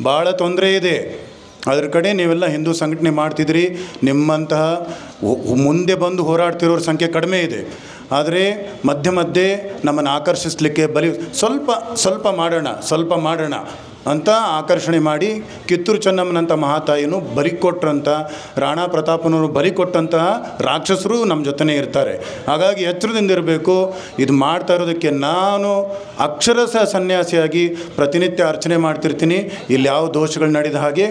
ಭಾಳ ತೊಂದರೆ ಇದೆ. ಅದ್ರ ಕಡೆ ನೀವೆಲ್ಲ ಹಿಂದೂ ಸಂಘಟನೆ ಮಾಡ್ತಿದ್ರಿ. ನಿಮ್ಮಂತಹ ಮುಂದೆ ಬಂದು ಹೋರಾಡ್ತಿರೋರ ಸಂಖ್ಯೆ ಕಡಿಮೆ ಇದೆ. ಆದರೆ ಮಧ್ಯೆ ಮಧ್ಯೆ ನಮ್ಮನ್ನು ಆಕರ್ಷಿಸಲಿಕ್ಕೆ ಸ್ವಲ್ಪ ಮಾಡೋಣ ಅಂತ ಆಕರ್ಷಣೆ ಮಾಡಿ ಕಿತ್ತೂರು ಚೆನ್ನಮ್ಮನಂಥ ಮಹಾತಾಯಿನೂ ಬಲಿ ಕೊಟ್ಟರಂಥ, ರಾಣಾ ಪ್ರತಾಪನವರು ಬಲಿ ಕೊಟ್ಟಂತಹ ರಾಕ್ಷಸರು ನಮ್ಮ ಜೊತೆನೇ ಇರ್ತಾರೆ. ಹಾಗಾಗಿ ಎಚ್ಚರದಿಂದ ಇರಬೇಕು. ಇದು ಮಾಡ್ತಾ ಇರೋದಕ್ಕೆ ನಾನು ಅಕ್ಷರಶಃ ಸನ್ಯಾಸಿಯಾಗಿ ಪ್ರತಿನಿತ್ಯ ಅರ್ಚನೆ ಮಾಡ್ತಿರ್ತೀನಿ. ಇಲ್ಲಿ ಯಾವ ದೋಷಗಳು ನಡೆದ ಹಾಗೆ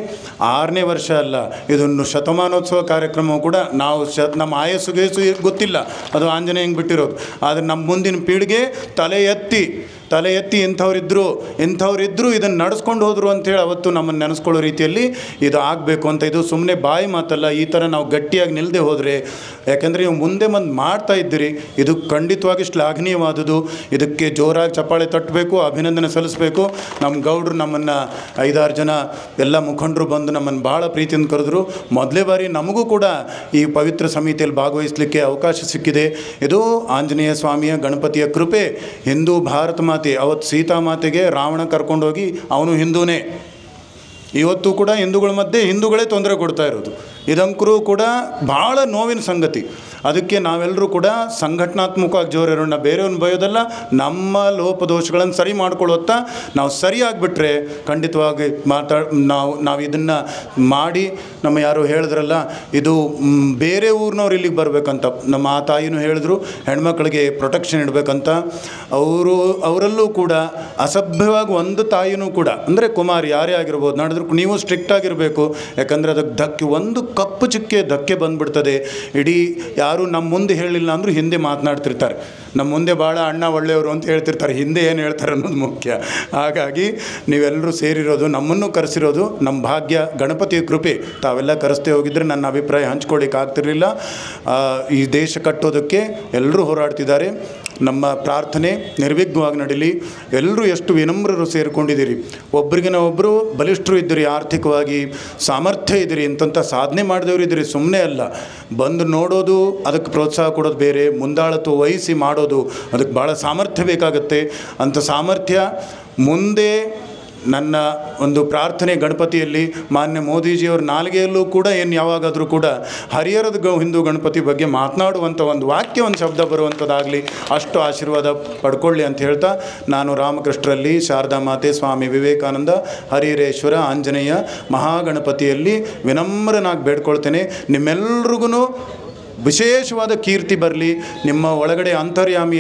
6ನೇ ವರ್ಷ ಅಲ್ಲ, ಇದನ್ನು ಶತಮಾನೋತ್ಸವ ಕಾರ್ಯಕ್ರಮ ಕೂಡ ನಾವು ನಮ್ಮ ಆಯಸ್ಸುಗೇಸು ಗೊತ್ತಿಲ್ಲ, ಅದು ಆಂಜನೇಯಂಗೆ ಬಿಟ್ಟಿರೋದು. ಆದರೆ ನಮ್ಮ ಮುಂದಿನ ಪೀಳಿಗೆ ತಲೆ ಎತ್ತಿ ಇಂಥವ್ರಿದ್ದರು ಇದನ್ನು ನಡೆಸ್ಕೊಂಡು ಹೋದರು ಅಂಥೇಳಿ ಅವತ್ತು ನಮ್ಮನ್ನು ನೆನೆಸ್ಕೊಳ್ಳೋ ರೀತಿಯಲ್ಲಿ ಇದು ಆಗಬೇಕು ಅಂತ. ಇದು ಸುಮ್ಮನೆ ಬಾಯಿ ಮಾತಲ್ಲ. ಈ ಥರ ನಾವು ಗಟ್ಟಿಯಾಗಿ ನಿಲ್ಲದೆ ಹೋದರೆ, ಯಾಕೆಂದರೆ ನೀವು ಮುಂದೆ ಬಂದು ಮಾಡ್ತಾ ಇದ್ದೀರಿ, ಇದು ಖಂಡಿತವಾಗಿ ಶ್ಲಾಘನೀಯವಾದುದು. ಇದಕ್ಕೆ ಜೋರಾಗಿ ಚಪ್ಪಾಳೆ ತಟ್ಟಬೇಕು, ಅಭಿನಂದನೆ ಸಲ್ಲಿಸಬೇಕು. ನಮ್ಮ ಗೌಡರು ನಮ್ಮನ್ನು 5-6 ಜನ ಎಲ್ಲ ಮುಖಂಡರು ಬಂದು ನಮ್ಮನ್ನು ಭಾಳ ಪ್ರೀತಿಯಿಂದ ಕರೆದ್ರು. ಮೊದಲೇ ಬಾರಿ ನಮಗೂ ಕೂಡ ಈ ಪವಿತ್ರ ಸಮಿತಿಯಲ್ಲಿ ಭಾಗವಹಿಸಲಿಕ್ಕೆ ಅವಕಾಶ ಸಿಕ್ಕಿದೆ. ಇದು ಆಂಜನೇಯ ಸ್ವಾಮಿಯ ಗಣಪತಿಯ ಕೃಪೆ. ಹಿಂದೂ ಭಾರತ ಮಾತೆ, ಅವತ್ತು ಸೀತಾಮಾತೆಗೆ ರಾವಣ ಕರ್ಕೊಂಡೋಗಿ ಅವನು ಹಿಂದೂನೇ. ಇವತ್ತು ಕೂಡ ಹಿಂದೂಗಳ ಮಧ್ಯೆ ಹಿಂದೂಗಳೇ ತೊಂದರೆ ಕೊಡ್ತಾ ಇರೋದು. ಇದಂಕರೂ ಕೂಡ ಭಾಳ ನೋವಿನ ಸಂಗತಿ. ಅದಕ್ಕೆ ನಾವೆಲ್ಲರೂ ಕೂಡ ಸಂಘಟನಾತ್ಮಕವಾಗಿ ಜೋರಿರೋಣ. ಬೇರೆಯವ್ರನ್ನ ಬಯೋದಲ್ಲ, ನಮ್ಮ ಲೋಪದೋಷಗಳನ್ನು ಸರಿ ಮಾಡ್ಕೊಳ್ಳುತ್ತಾ ನಾವು ಸರಿಯಾಗಿಬಿಟ್ರೆ ಖಂಡಿತವಾಗಿ ನಾವು ಇದನ್ನು ಮಾಡಿ, ನಮ್ಮ ಯಾರು ಹೇಳಿದ್ರಲ್ಲ, ಇದು ಬೇರೆ ಊರಿನವ್ರು ಇಲ್ಲಿಗೆ ಬರಬೇಕಂತ ನಮ್ಮ ಆ ತಾಯಿನೂ ಹೇಳಿದ್ರು, ಹೆಣ್ಮಕ್ಳಿಗೆ ಪ್ರೊಟೆಕ್ಷನ್ ಇಡಬೇಕಂತ. ಅವರಲ್ಲೂ ಕೂಡ ಅಸಭ್ಯವಾಗಿ ಒಂದು ತಾಯಿನೂ ಕೂಡ, ಅಂದರೆ ಕುಮಾರ್ ಯಾರೇ ಆಗಿರ್ಬೋದು, ನಡೆದ್ರು ನೀವು ಸ್ಟ್ರಿಕ್ಟ್ ಆಗಿರಬೇಕು. ಯಾಕಂದರೆ ಅದಕ್ಕೆ ಒಂದು ಕಪ್ಪು ಚಿಕ್ಕೆ ಧಕ್ಕೆ ಬಂದುಬಿಡ್ತದೆ. ಇಡೀ ಯಾರು ನಮ್ಮ ಮುಂದೆ ಹೇಳಿಲ್ಲ ಅಂದರೂ ಹಿಂದೆ ಮಾತನಾಡ್ತಿರ್ತಾರೆ. ನಮ್ಮ ಮುಂದೆ ಭಾಳ ಅಣ್ಣ ಒಳ್ಳೆಯವರು ಅಂತ ಹೇಳ್ತಿರ್ತಾರೆ, ಹಿಂದೆ ಏನು ಹೇಳ್ತಾರೆ ಅನ್ನೋದು ಮುಖ್ಯ. ಹಾಗಾಗಿ ನೀವೆಲ್ಲರೂ ಸೇರಿರೋದು, ನಮ್ಮನ್ನು ಕರೆಸಿರೋದು ನಮ್ಮ ಭಾಗ್ಯ, ಗಣಪತಿಯ ಕೃಪೆ. ತಾವೆಲ್ಲ ಕರೆಸ್ತೇ ಹೋಗಿದ್ದರೆ ನನ್ನ ಅಭಿಪ್ರಾಯ ಹಂಚ್ಕೊಳ್ಳಿಕ್ಕೆ ಆಗ್ತಿರಲಿಲ್ಲ. ಈ ದೇಶ ಕಟ್ಟೋದಕ್ಕೆ ಎಲ್ಲರೂ ಹೋರಾಡ್ತಿದ್ದಾರೆ. ನಮ್ಮ ಪ್ರಾರ್ಥನೆ ನಿರ್ವಿಘ್ನವಾಗಿ ನಡೀಲಿ. ಎಲ್ಲರೂ ಎಷ್ಟು ವಿನಮ್ರರು ಸೇರಿಕೊಂಡಿದ್ದೀರಿ, ಒಬ್ರಿಗಿನ ಒಬ್ಬರು ಬಲಿಷ್ಠರು ಇದ್ದೀರಿ, ಆರ್ಥಿಕವಾಗಿ ಸಾಮರ್ಥ್ಯ ಇದ್ದೀರಿ, ಇಂಥ ಸಾಧನೆ ಮಾಡಿದವರು ಇದ್ದೀರಿ. ಸುಮ್ಮನೆ ಅಲ್ಲ, ಬಂದು ನೋಡೋದು, ಅದಕ್ಕೆ ಪ್ರೋತ್ಸಾಹ ಕೊಡೋದು ಬೇರೆ, ಮುಂದಾಳತ್ವ ವಹಿಸಿ ಮಾಡೋದು, ಅದಕ್ಕೆ ಭಾಳ ಸಾಮರ್ಥ್ಯ ಬೇಕಾಗುತ್ತೆ. ಅಂಥ ಸಾಮರ್ಥ್ಯ ಮುಂದೆ ನನ್ನ ಒಂದು ಪ್ರಾರ್ಥನೆ ಗಣಪತಿಯಲ್ಲಿ ಮಾನ್ಯ ಮೋದಿಜಿಯವ್ರ ನಾಲಿಗೆಯಲ್ಲೂ ಕೂಡ ಯಾವಾಗಾದರೂ ಕೂಡ ಹರಿಹರದ ಹಿಂದೂ ಗಣಪತಿ ಬಗ್ಗೆ ಮಾತನಾಡುವಂಥ ಒಂದು ವಾಕ್ಯ, ಒಂದು ಶಬ್ದ ಬರುವಂಥದ್ದಾಗಲಿ, ಅಷ್ಟು ಆಶೀರ್ವಾದ ಪಡ್ಕೊಳ್ಳಿ ಅಂತ ಹೇಳ್ತಾ, ನಾನು ರಾಮಕೃಷ್ಣರಲ್ಲಿ, ಶಾರದಾ ಮಾತೆ, ಸ್ವಾಮಿ ವಿವೇಕಾನಂದ, ಹರಿಹರೇಶ್ವರ, ಆಂಜನೇಯ ಮಹಾಗಣಪತಿಯಲ್ಲಿ ವಿನಮ್ರನಾಗಿ ಬೇಡ್ಕೊಳ್ತೇನೆ. ನಿಮ್ಮೆಲ್ರಿಗೂ ವಿಶೇಷವಾದ ಕೀರ್ತಿ ಬರಲಿ. ನಿಮ್ಮ ಒಳಗಡೆ ಅಂತರ್ಯಾಮಿ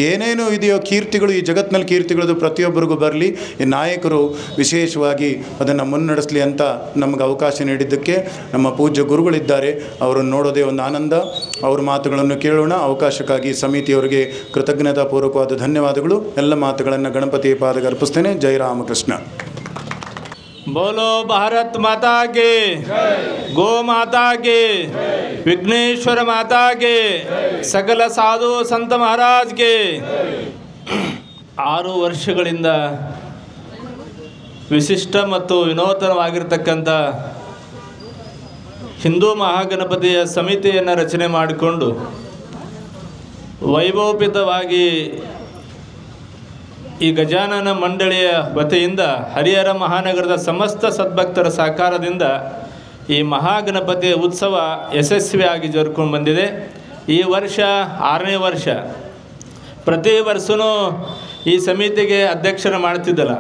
ಏನೇನು ಇದೆಯೋ ಕೀರ್ತಿಗಳು, ಈ ಜಗತ್ತಿನಲ್ಲಿ ಕೀರ್ತಿಗಳದು ಪ್ರತಿಯೊಬ್ಬರಿಗೂ ಬರಲಿ. ಈ ನಾಯಕರು ವಿಶೇಷವಾಗಿ ಅದನ್ನು ಮುನ್ನಡೆಸಲಿ ಅಂತ ನಮಗೆ ಅವಕಾಶ ನೀಡಿದ್ದಕ್ಕೆ ನಮ್ಮ ಪೂಜ್ಯ ಗುರುಗಳಿದ್ದಾರೆ, ಅವರನ್ನು ನೋಡೋದೇ ಒಂದು ಆನಂದ. ಅವ್ರ ಮಾತುಗಳನ್ನು ಕೇಳೋಣ. ಅವಕಾಶಕ್ಕಾಗಿ ಸಮಿತಿಯವರಿಗೆ ಕೃತಜ್ಞತಾಪೂರ್ವಕವಾದ ಧನ್ಯವಾದಗಳು. ಎಲ್ಲ ಮಾತುಗಳನ್ನು ಗಣಪತಿಯ ಪಾದಕ್ಕೆ ಅರ್ಪಿಸ್ತೇನೆ. ಜೈ ರಾಮಕೃಷ್ಣ. बोलो भारत माता के, गो माता के, विघ्नेश्वर माता के, सकल साधु संत महाराज के. 6 ವರ್ಷಗಳಿಂದ ವಿಶಿಷ್ಟ ಮತ್ತು ವಿನೂತನವಾಗಿರ್ತಕ್ಕಂಥ ಹಿಂದೂ ಮಹಾಗಣಪತಿಯ ಸಮಿತಿಯನ್ನು ರಚನೆ ಮಾಡಿಕೊಂಡು ವೈಭವೋಪೇತವಾಗಿ ಈ ಗಜಾನನ ಮಂಡಳಿಯ ವತಿಯಿಂದ ಹರಿಹರ ಮಹಾನಗರದ ಸಮಸ್ತ ಸದ್ಭಕ್ತರ ಸಹಕಾರದಿಂದ ಈ ಮಹಾಗಣಪತಿಯ ಉತ್ಸವ ಯಶಸ್ವಿಯಾಗಿ ಜರುಗಿಕೊಂಡು ಬಂದಿದೆ. ಈ ವರ್ಷ 6ನೇ ವರ್ಷ. ಪ್ರತಿ ವರ್ಷವೂ ಈ ಸಮಿತಿಗೆ ಅಧ್ಯಕ್ಷರ ಮಾಡ್ತಿದ್ದಲ್ಲ,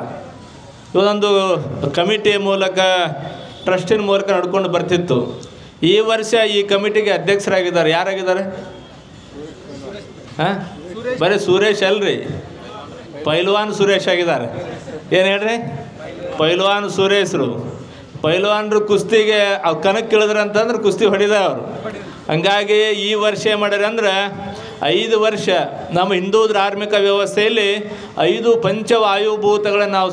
ಇದೊಂದು ಕಮಿಟಿಯ ಮೂಲಕ, ಟ್ರಸ್ಟಿನ ಮೂಲಕ ನಡ್ಕೊಂಡು ಬರ್ತಿತ್ತು. ಈ ವರ್ಷ ಈ ಕಮಿಟಿಗೆ ಅಧ್ಯಕ್ಷರಾಗಿದ್ದಾರೆ. ಯಾರಾಗಿದ್ದಾರೆ? ಹಾಂ, ಬರೀ ಸುರೇಶ್ ಅಲ್ರಿ, ಪೈಲ್ವಾನ್ ಸುರೇಶ್ ಆಗಿದ್ದಾರೆ. ಏನು ಹೇಳ್ರಿ? ಪೈಲ್ವಾನ್ ಸುರೇಶ್ರು. ಪೈಲ್ವಾನ್ರು ಕುಸ್ತಿಗೆ ಅವ್ರು ಕಣಕ್ಕೆ ಇಳಿದ್ರು ಅಂತಂದ್ರೆ ಕುಸ್ತಿ ಹೊಡಿದ ಅವರು. ಹಂಗಾಗಿ ಈ ವರ್ಷ ಏನು ಮಾಡ್ಯಾರ ಅಂದ್ರೆ 5 ವರ್ಷ ನಮ್ಮ ಹಿಂದೂ ಧಾರ್ಮಿಕ ವ್ಯವಸ್ಥೆಯಲ್ಲಿ 5 ಪಂಚವಾಯುಭೂತಗಳನ್ನು ನಾವು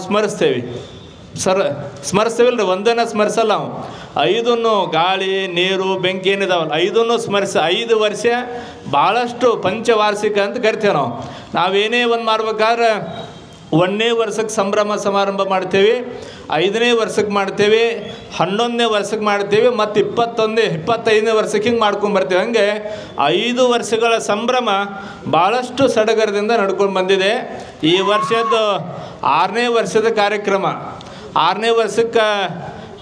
ಸ್ಮರಿಸ್ತೇವಿಲ್ರಿ, ಒಂದನ್ನು ಸ್ಮರಿಸಲ್ಲ ನಾವು. 5 ಗಾಳಿ, ನೀರು, ಬೆಂಕಿ ಏನಿದಾವಲ್ಲ 5 ಸ್ಮರಿಸ. 5 ವರ್ಷ ಭಾಳಷ್ಟು ಪಂಚವಾರ್ಷಿಕ ಅಂತ ಕರಿತೇವೆ ನಾವು. ನಾವೇನೇ ಒಂದು ಮಾಡ್ಬೇಕಾದ್ರೆ 1ನೇ ವರ್ಷಕ್ಕೆ ಸಂಭ್ರಮ ಸಮಾರಂಭ ಮಾಡ್ತೇವೆ, 5ನೇ ವರ್ಷಕ್ಕೆ ಮಾಡ್ತೇವೆ, 11ನೇ ವರ್ಷಕ್ಕೆ ಮಾಡ್ತೇವೆ, ಮತ್ತು 25ನೇ ವರ್ಷಕ್ಕೆ ಹಿಂಗೆ ಮಾಡ್ಕೊಂಬರ್ತೀವಿ. ಹಂಗೆ 5 ವರ್ಷಗಳ ಸಂಭ್ರಮ ಭಾಳಷ್ಟು ಸಡಗರದಿಂದ ನಡ್ಕೊಂಡು ಬಂದಿದೆ. ಈ ವರ್ಷದ್ದು 6ನೇ ವರ್ಷದ ಕಾರ್ಯಕ್ರಮ. 6ನೇ ವರ್ಷಕ್ಕೆ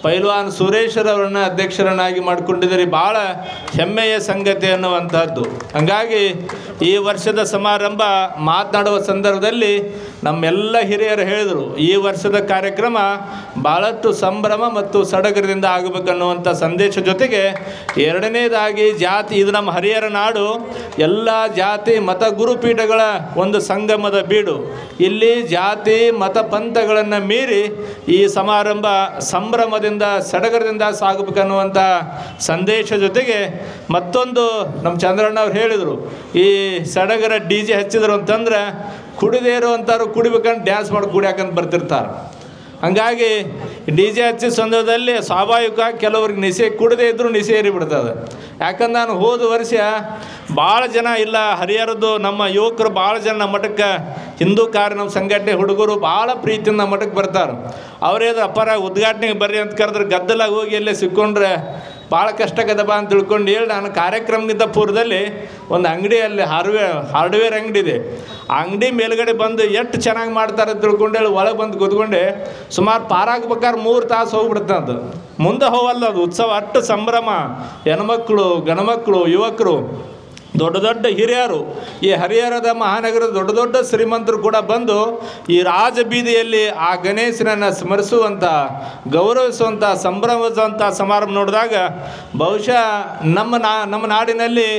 ಪೈಲ್ವಾನ್ ಸುರೇಶ್ವರವರನ್ನ ಅಧ್ಯಕ್ಷರನ್ನಾಗಿ ಮಾಡಿಕೊಂಡಿದ್ದೀರಿ. ಭಾಳ ಹೆಮ್ಮೆಯ ಸಂಗತಿ ಅನ್ನುವಂಥದ್ದು. ಹಾಗಾಗಿ ಈ ವರ್ಷದ ಸಮಾರಂಭ ಮಾತನಾಡುವ ಸಂದರ್ಭದಲ್ಲಿ ನಮ್ಮೆಲ್ಲ ಹಿರಿಯರು ಹೇಳಿದರು, ಈ ವರ್ಷದ ಕಾರ್ಯಕ್ರಮ ಭಾಳಷ್ಟು ಸಂಭ್ರಮ ಮತ್ತು ಸಡಗರದಿಂದ ಆಗಬೇಕನ್ನುವಂಥ ಸಂದೇಶ ಜೊತೆಗೆ, ಎರಡನೇದಾಗಿ ಜಾತಿ, ಇದು ನಮ್ಮ ಹರಿಹರ ನಾಡು, ಎಲ್ಲ ಜಾತಿ ಮತ ಗುರುಪೀಠಗಳ ಒಂದು ಸಂಗಮದ ಬೀಡು. ಇಲ್ಲಿ ಜಾತಿ ಮತ ಪಂಥಗಳನ್ನು ಮೀರಿ ಈ ಸಮಾರಂಭ ಸಂಭ್ರಮದಿಂದ ಸಡಗರದಿಂದ ಸಾಗಬೇಕನ್ನುವಂಥ ಸಂದೇಶ ಜೊತೆಗೆ ಮತ್ತೊಂದು ನಮ್ಮ ಚಂದ್ರಣ್ಣವ್ರು ಹೇಳಿದರು, ಈ ಸಡಗರ DJ ಹಚ್ಚಿದ್ರು ಅಂತಂದ್ರೆ ಕುಡಿದೇ ಇರೋವಂಥವ್ರು ಕುಡಿಬೇಕಂತ ಡ್ಯಾನ್ಸ್ ಮಾಡಿ ಕುಡಿಯಾಕಂತ ಬರ್ತಿರ್ತಾರೆ. ಹಾಗಾಗಿ DJ ಹಚ್ಚಿದ ಸಂದರ್ಭದಲ್ಲಿ ಸ್ವಾಭಾವಿಕ ಕೆಲವ್ರಿಗೆ ನಿಶೆ ಕುಡದೇ ಇದ್ದರೂ ನಿಶೆ ಏರಿಬಿಡ್ತದೆ. ಯಾಕಂದ್ರೆ ನಾನು ಹೋದ ವರ್ಷ ಭಾಳ ಜನ ಇಲ್ಲ ಹರಿಹರದ್ದು ನಮ್ಮ ಯುವಕರು ಭಾಳ ಜನ ನಮ್ಮ ಮಠಕ್ಕೆ ಹಿಂದೂ ಕಾರ್ಯ ನಮ್ಮ ಸಂಘಟನೆ ಹುಡುಗರು ಭಾಳ ಪ್ರೀತಿಯಿಂದ ನಮ್ಮ ಮಠಕ್ಕೆ ಬರ್ತಾರೆ. ಅವರೇ ಅಪ್ಪರ ಉದ್ಘಾಟನೆಗೆ ಬರ್ರಿ ಅಂತ ಕರೆದ್ರೆ ಗದ್ದಲಾಗಿ ಹೋಗಿ ಎಲ್ಲೇ ಸಿಕ್ಕೊಂಡ್ರೆ ಭಾಳ ಕಷ್ಟಕದಪ್ಪ ಅಂತ ತಿಳ್ಕೊಂಡು ಹೇಳಿ ನಾನು ಕಾರ್ಯಕ್ರಮದಿಂದ ಪೂರ್ವದಲ್ಲಿ ಒಂದು ಅಂಗಡಿಯಲ್ಲಿ ಹಾರ್ಡ್ವೇರ್ ಅಂಗಡಿ ಇದೆ. ಆ ಅಂಗಡಿ ಮೇಲ್ಗಡೆ ಬಂದು ಎಷ್ಟು ಚೆನ್ನಾಗಿ ಮಾಡ್ತಾರೆ ಅಂತ ತಿಳ್ಕೊಂಡು ಹೇಳಿ ಒಳಗೆ ಬಂದು ಕೂತ್ಕೊಂಡೆ. ಸುಮಾರು ಪಾರಾಗ್ಬೇಕಾದ್ರೆ 3 ತಾಸು ಹೋಗ್ಬಿಡುತ್ತೆ. ಅದು ಮುಂದೆ ಹೋಗಲ್ಲ, ಅದು ಉತ್ಸವ ಅಷ್ಟು ಸಂಭ್ರಮ. ಹೆಣ್ಮಕ್ಳು ಗಣಮಕ್ಕಳು ಯುವಕರು ದೊಡ್ಡ ದೊಡ್ಡ ಹಿರಿಯರು, ಈ ಹರಿಹರದ ಮಹಾನಗರದ ದೊಡ್ಡ ದೊಡ್ಡ ಶ್ರೀಮಂತರು ಕೂಡ ಬಂದು ಈ ರಾಜಬೀದಿಯಲ್ಲಿ ಆ ಗಣೇಶನನ್ನು ಸ್ಮರಿಸುವಂಥ, ಗೌರವಿಸುವಂಥ, ಸಂಭ್ರಮಿಸುವಂಥ ಸಮಾರಂಭ ನೋಡಿದಾಗ ಬಹುಶಃ ನಮ್ಮ ನಾಡಿನಲ್ಲಿ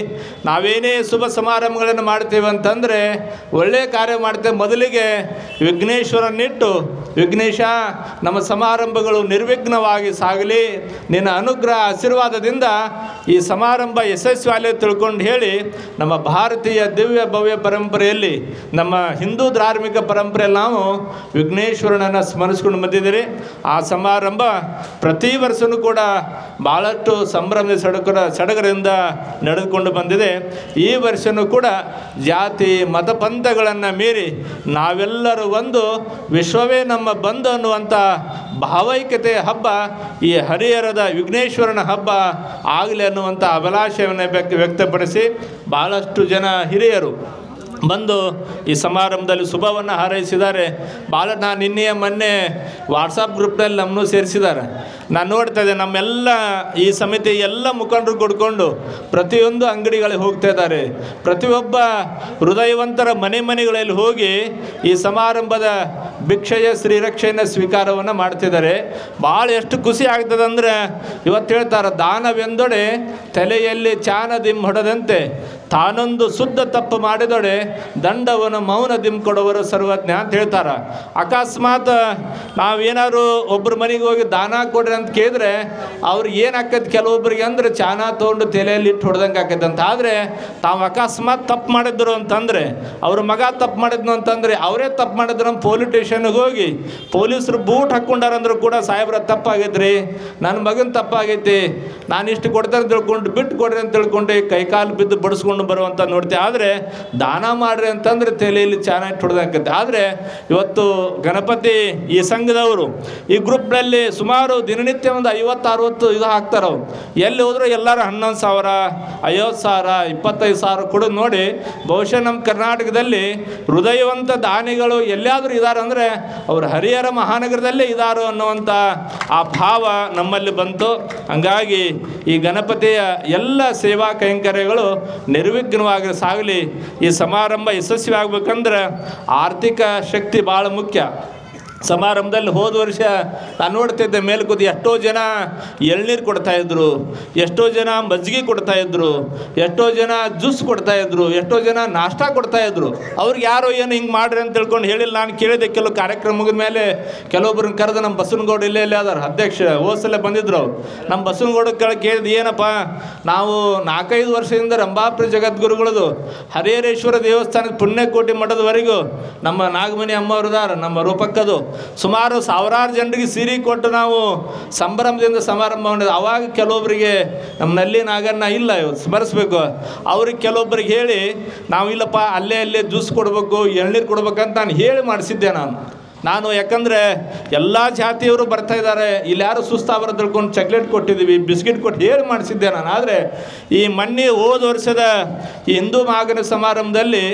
ನಾವೇನೇ ಶುಭ ಸಮಾರಂಭಗಳನ್ನು ಮಾಡ್ತೇವೆ ಅಂತಂದರೆ ಒಳ್ಳೆಯ ಕಾರ್ಯ ಮಾಡ್ತೇವೆ. ಮೊದಲಿಗೆ ವಿಘ್ನೇಶ್ವರನಿಟ್ಟು, ವಿಘ್ನೇಶ ನಮ್ಮ ಸಮಾರಂಭಗಳು ನಿರ್ವಿಘ್ನವಾಗಿ ಸಾಗಲಿ, ನಿನ್ನ ಅನುಗ್ರಹ ಆಶೀರ್ವಾದದಿಂದ ಈ ಸಮಾರಂಭ ಯಶಸ್ವಿಯಾಗಲಿ ತಿಳ್ಕೊಂಡು ಹೇಳಿ ನಮ್ಮ ಭಾರತೀಯ ದಿವ್ಯ ಭವ್ಯ ಪರಂಪರೆಯಲ್ಲಿ, ನಮ್ಮ ಹಿಂದೂ ಧಾರ್ಮಿಕ ಪರಂಪರೆಯಲ್ಲಿ ನಾವು ವಿಘ್ನೇಶ್ವರನನ್ನು ಸ್ಮರಿಸ್ಕೊಂಡು ಬಂದಿದ್ದೀರಿ. ಆ ಸಮಾರಂಭ ಪ್ರತಿ ವರ್ಷವೂ ಕೂಡ ಭಾಳಷ್ಟು ಸಂಭ್ರಮದ ಸಡಗರದಿಂದ ನಡೆದುಕೊಂಡು ಬಂದಿದೆ. ಈ ವರ್ಷವೂ ಕೂಡ ಜಾತಿ ಮತ ಪಂಥಗಳನ್ನು ಮೀರಿ ನಾವೆಲ್ಲರೂ ಒಂದು, ವಿಶ್ವವೇ ನಮ್ಮ ಬಂಧು ಅನ್ನುವಂಥ ಭಾವೈಕ್ಯತೆಯ ಹಬ್ಬ ಈ ಹರಿಹರದ ವಿಘ್ನೇಶ್ವರನ ಹಬ್ಬ ಆಗಲಿ ಅನ್ನುವಂಥ ಅಭಿಲಾಷೆಯನ್ನು ವ್ಯಕ್ತಪಡಿಸಿ ಭಾಳಷ್ಟು ಜನ ಹಿರಿಯರು ಬಂದು ಈ ಸಮಾರಂಭದಲ್ಲಿ ಶುಭವನ್ನು ಹಾರೈಸಿದ್ದಾರೆ. ಭಾಳ ನಾನು ಮೊನ್ನೆ ವಾಟ್ಸಪ್ ಗ್ರೂಪ್ನಲ್ಲಿ ನಮ್ಮನ್ನು ಸೇರಿಸಿದ್ದಾರೆ. ನಾನು ನೋಡ್ತಾ ಇದ್ದೆ, ನಮ್ಮೆಲ್ಲ ಈ ಸಮಿತಿ ಎಲ್ಲ ಮುಖಂಡರು ಕೊಡ್ಕೊಂಡು ಪ್ರತಿಯೊಂದು ಅಂಗಡಿಗಳಿಗೆ ಹೋಗ್ತಾ ಇದ್ದಾರೆ. ಪ್ರತಿಯೊಬ್ಬ ಹೃದಯವಂತರ ಮನೆಗಳಲ್ಲಿ ಹೋಗಿ ಈ ಸಮಾರಂಭದ ಭಿಕ್ಷೆಯ ಶ್ರೀರಕ್ಷೆಯ ಸ್ವೀಕಾರವನ್ನು ಮಾಡ್ತಿದ್ದಾರೆ. ಭಾಳ ಎಷ್ಟು ಖುಷಿ ಆಗ್ತದೆ ಅಂದರೆ, ಇವತ್ತು ಹೇಳ್ತಾರೆ, ದಾನವೆಂದೊಡೆ ತಲೆಯಲ್ಲಿ ಚಾನದಿಂ ಹೊಡೆದಂತೆ ತಾನೊಂದು ಶುದ್ಧ ತಪ್ಪು ಮಾಡಿದೊಡೆ ದಂಡವನ್ನು ಮೌನ ದಿಮ್ ಕೊಡುವರು ಸರ್ವಜ್ಞ ಅಂತ ಹೇಳ್ತಾರೆ. ಅಕಸ್ಮಾತ್ ನಾವೇನಾದ್ರು ಒಬ್ಬರ ಮನೆಗೆ ಹೋಗಿ ದಾನ ಕೊಡ್ರಿ ಅಂತ ಕೇಳಿದ್ರೆ ಅವ್ರಿಗೆ ಏನಾಕೈತೆ, ಕೆಲವೊಬ್ಬರಿಗೆ ಅಂದರೆ ಚಾನ ತೊಗೊಂಡು ತಲೆಯಲ್ಲಿ ಇಟ್ಟು ಹೊಡೆದಂಗೆ ಆಕೈತೆ ಅಂತ. ಆದರೆ ತಾವು ಅಕಸ್ಮಾತ್ ತಪ್ಪು ಮಾಡಿದ್ರು ಅಂತಂದರೆ, ಅವ್ರ ಮಗ ತಪ್ಪು ಮಾಡಿದ್ನು ಅಂತಂದರೆ, ಅವರೇ ತಪ್ಪು ಮಾಡಿದ್ರು ಪೊಲೀಸ್ ಸ್ಟೇಷನ್ಗೆ ಹೋಗಿ ಪೊಲೀಸರು ಬೂಟ್ ಹಾಕ್ಕೊಂಡಾರಂದ್ರೂ ಕೂಡ ಸಾಹೇಬ್ರ ತಪ್ಪಾಗೈತೆ ರೀ, ನನ್ನ ಮಗನ ತಪ್ಪಾಗೈತಿ, ನಾನು ಇಷ್ಟು ಕೊಡ್ತಾರೆ ಅಂತ ತಿಳ್ಕೊಂಡು ಬಿಟ್ಟು ಕೊಡ್ರಿ ಅಂತ ತಿಳ್ಕೊಂಡು ಕೈಕಾಲು ಬಿದ್ದು ಬಡಿಸ್ಕೊಂಡು ಬರುವಂಥ ನೋಡ್ತೀವಿ. ಆದರೆ ದಾನ ಮಾಡ್ರಿ ಅಂತಂದ್ರೆ ತಲೆಯಲ್ಲಿ ಚೆನ್ನಾಗಿ ಹೊಡೆದಾಕತ್ತೆ. ಆದರೆ ಇವತ್ತು ಗಣಪತಿ ಈ ಸಂಘದವರು ಈ ಗ್ರೂಪ್ನಲ್ಲಿ ಸುಮಾರು ದಿನನಿತ್ಯ ಒಂದು 50-60 ಇದು ಹಾಕ್ತಾರೆ. ಅವ್ರು ಎಲ್ಲಿ ಹೋದರೂ ಎಲ್ಲರೂ 11,000, 50,000, 25,000 ಕೊಡೋದು ನೋಡಿ ಬಹುಶಃ ನಮ್ಮ ಕರ್ನಾಟಕದಲ್ಲಿ ಹೃದಯವಂತ ದಾನಿಗಳು ಎಲ್ಲಿಯಾದರೂ ಇದ್ದಾರೆ ಅಂದರೆ ಅವರು ಹರಿಹರ ಮಹಾನಗರದಲ್ಲೇ ಇದ್ದಾರೋ ಅನ್ನುವಂಥ ಆ ಭಾವ ನಮ್ಮಲ್ಲಿ ಬಂತು. ಹಂಗಾಗಿ ಈ ಗಣಪತಿಯ ಎಲ್ಲ ಸೇವಾ ಕೈಂಕರ್ಯಗಳು ನಿರ್ವಿಘ್ನವಾಗಿ ಸಾಗಲಿ. ಈ ಸಮಾರಂಭ ಯಶಸ್ವಿ ಆಗ್ಬೇಕಂದ್ರೆ ಆರ್ಥಿಕ ಶಕ್ತಿ ಭಾಳ ಮುಖ್ಯ. ಸಮಾರಂಭದಲ್ಲಿ ಹೋದ ವರ್ಷ ನಾನು ನೋಡ್ತಿದ್ದೆ ಮೇಲ್ಕೂತಿ ಎಷ್ಟೋ ಜನ ಎಳ್ನೀರು ಕೊಡ್ತಾಯಿದ್ರು, ಎಷ್ಟೋ ಜನ ಮಜ್ಜಿಗೆ ಕೊಡ್ತಾಯಿದ್ರು, ಎಷ್ಟೋ ಜನ ಜ್ಯೂಸ್ ಕೊಡ್ತಾಯಿದ್ರು, ಎಷ್ಟೋ ಜನ ನಾಷ್ಟ ಕೊಡ್ತಾಯಿದ್ರು. ಅವ್ರಿಗೆ ಯಾರೋ ಏನು ಹಿಂಗೆ ಮಾಡ್ರಿ ಅಂತ ತಿಳ್ಕೊಂಡು ಹೇಳಿಲ್ಲ. ನಾನು ಕೇಳಿದೆ, ಕೆಲವು ಕಾರ್ಯಕ್ರಮ ಮುಗಿದ ಮೇಲೆ ಕೆಲವೊಬ್ಬರನ್ನ ಕರೆದು ನಮ್ಮ ಬಸವನಗೌಡ ಇಲ್ಲೇ ಅದಾರ ಅಧ್ಯಕ್ಷ, ಹೋದ್ಸಲ ಬಂದಿದ್ರು ಅವ್ರು. ನಮ್ಮ ಬಸವನಗೌಡ ಕೇಳಿದ್ದು, ಏನಪ್ಪ ನಾವು 4-5 ವರ್ಷದಿಂದ ರಂಭಾಪುರಿ ಜಗದ್ಗುರುಗಳದು ಹರಿಹರೇಶ್ವರ ದೇವಸ್ಥಾನದ ಪುಣ್ಯಕೋಟಿ ಮಠದವರೆಗೂ ನಮ್ಮ ನಾಗಮಣಿ ಅಮ್ಮವ್ರದಾರ, ನಮ್ಮ ರೂಪಕ್ಕದು ಸುಮಾರು 1000 ಜನರಿಗೆ ಸೀರೆ ಕೊಟ್ಟು ನಾವು ಸಂಭ್ರಮದಿಂದ ಸಮಾರಂಭ ಮಾಡಿದ್ವಿ. ಅವಾಗ ಕೆಲವೊಬ್ಬರಿಗೆ ನಮ್ಮ ನಲ್ಲಿ ನಾಗಣ್ಣ ಇಲ್ಲ ಇವತ್ತು ಸ್ಮರಿಸ್ಬೇಕು, ಅವ್ರಿಗೆ ಕೆಲವೊಬ್ಬರಿಗೆ ಹೇಳಿ ನಾವು ಇಲ್ಲಪ್ಪ ಅಲ್ಲೇ ಜ್ಯೂಸ್ ಕೊಡಬೇಕು, ಎಳ್ನೀರು ಕೊಡ್ಬೇಕಂತ ನಾನು ಹೇಳಿ ಮಾಡಿಸಿದ್ದೆ ನಾನು. ನಾನು ಯಾಕಂದರೆ ಎಲ್ಲ ಜಾತಿಯವರು ಬರ್ತಾ ಇದ್ದಾರೆ, ಇಲ್ಲಿ ಯಾರು ಸುಸ್ತಾವರ ತಿಳ್ಕೊಂಡು ಚಾಕ್ಲೇಟ್ ಕೊಟ್ಟಿದ್ದೀವಿ, ಬಿಸ್ಕಿಟ್ ಕೊಟ್ಟು ಹೇಳಿ ಮಾಡಿಸಿದ್ದೆ ನಾನು. ಆದರೆ ಈ ಮೊನ್ನೆ ಹೋದ ವರ್ಷದ ಈ ಹಿಂದೂ ಮಹಾಗಣ ಸಮಾರಂಭದಲ್ಲಿ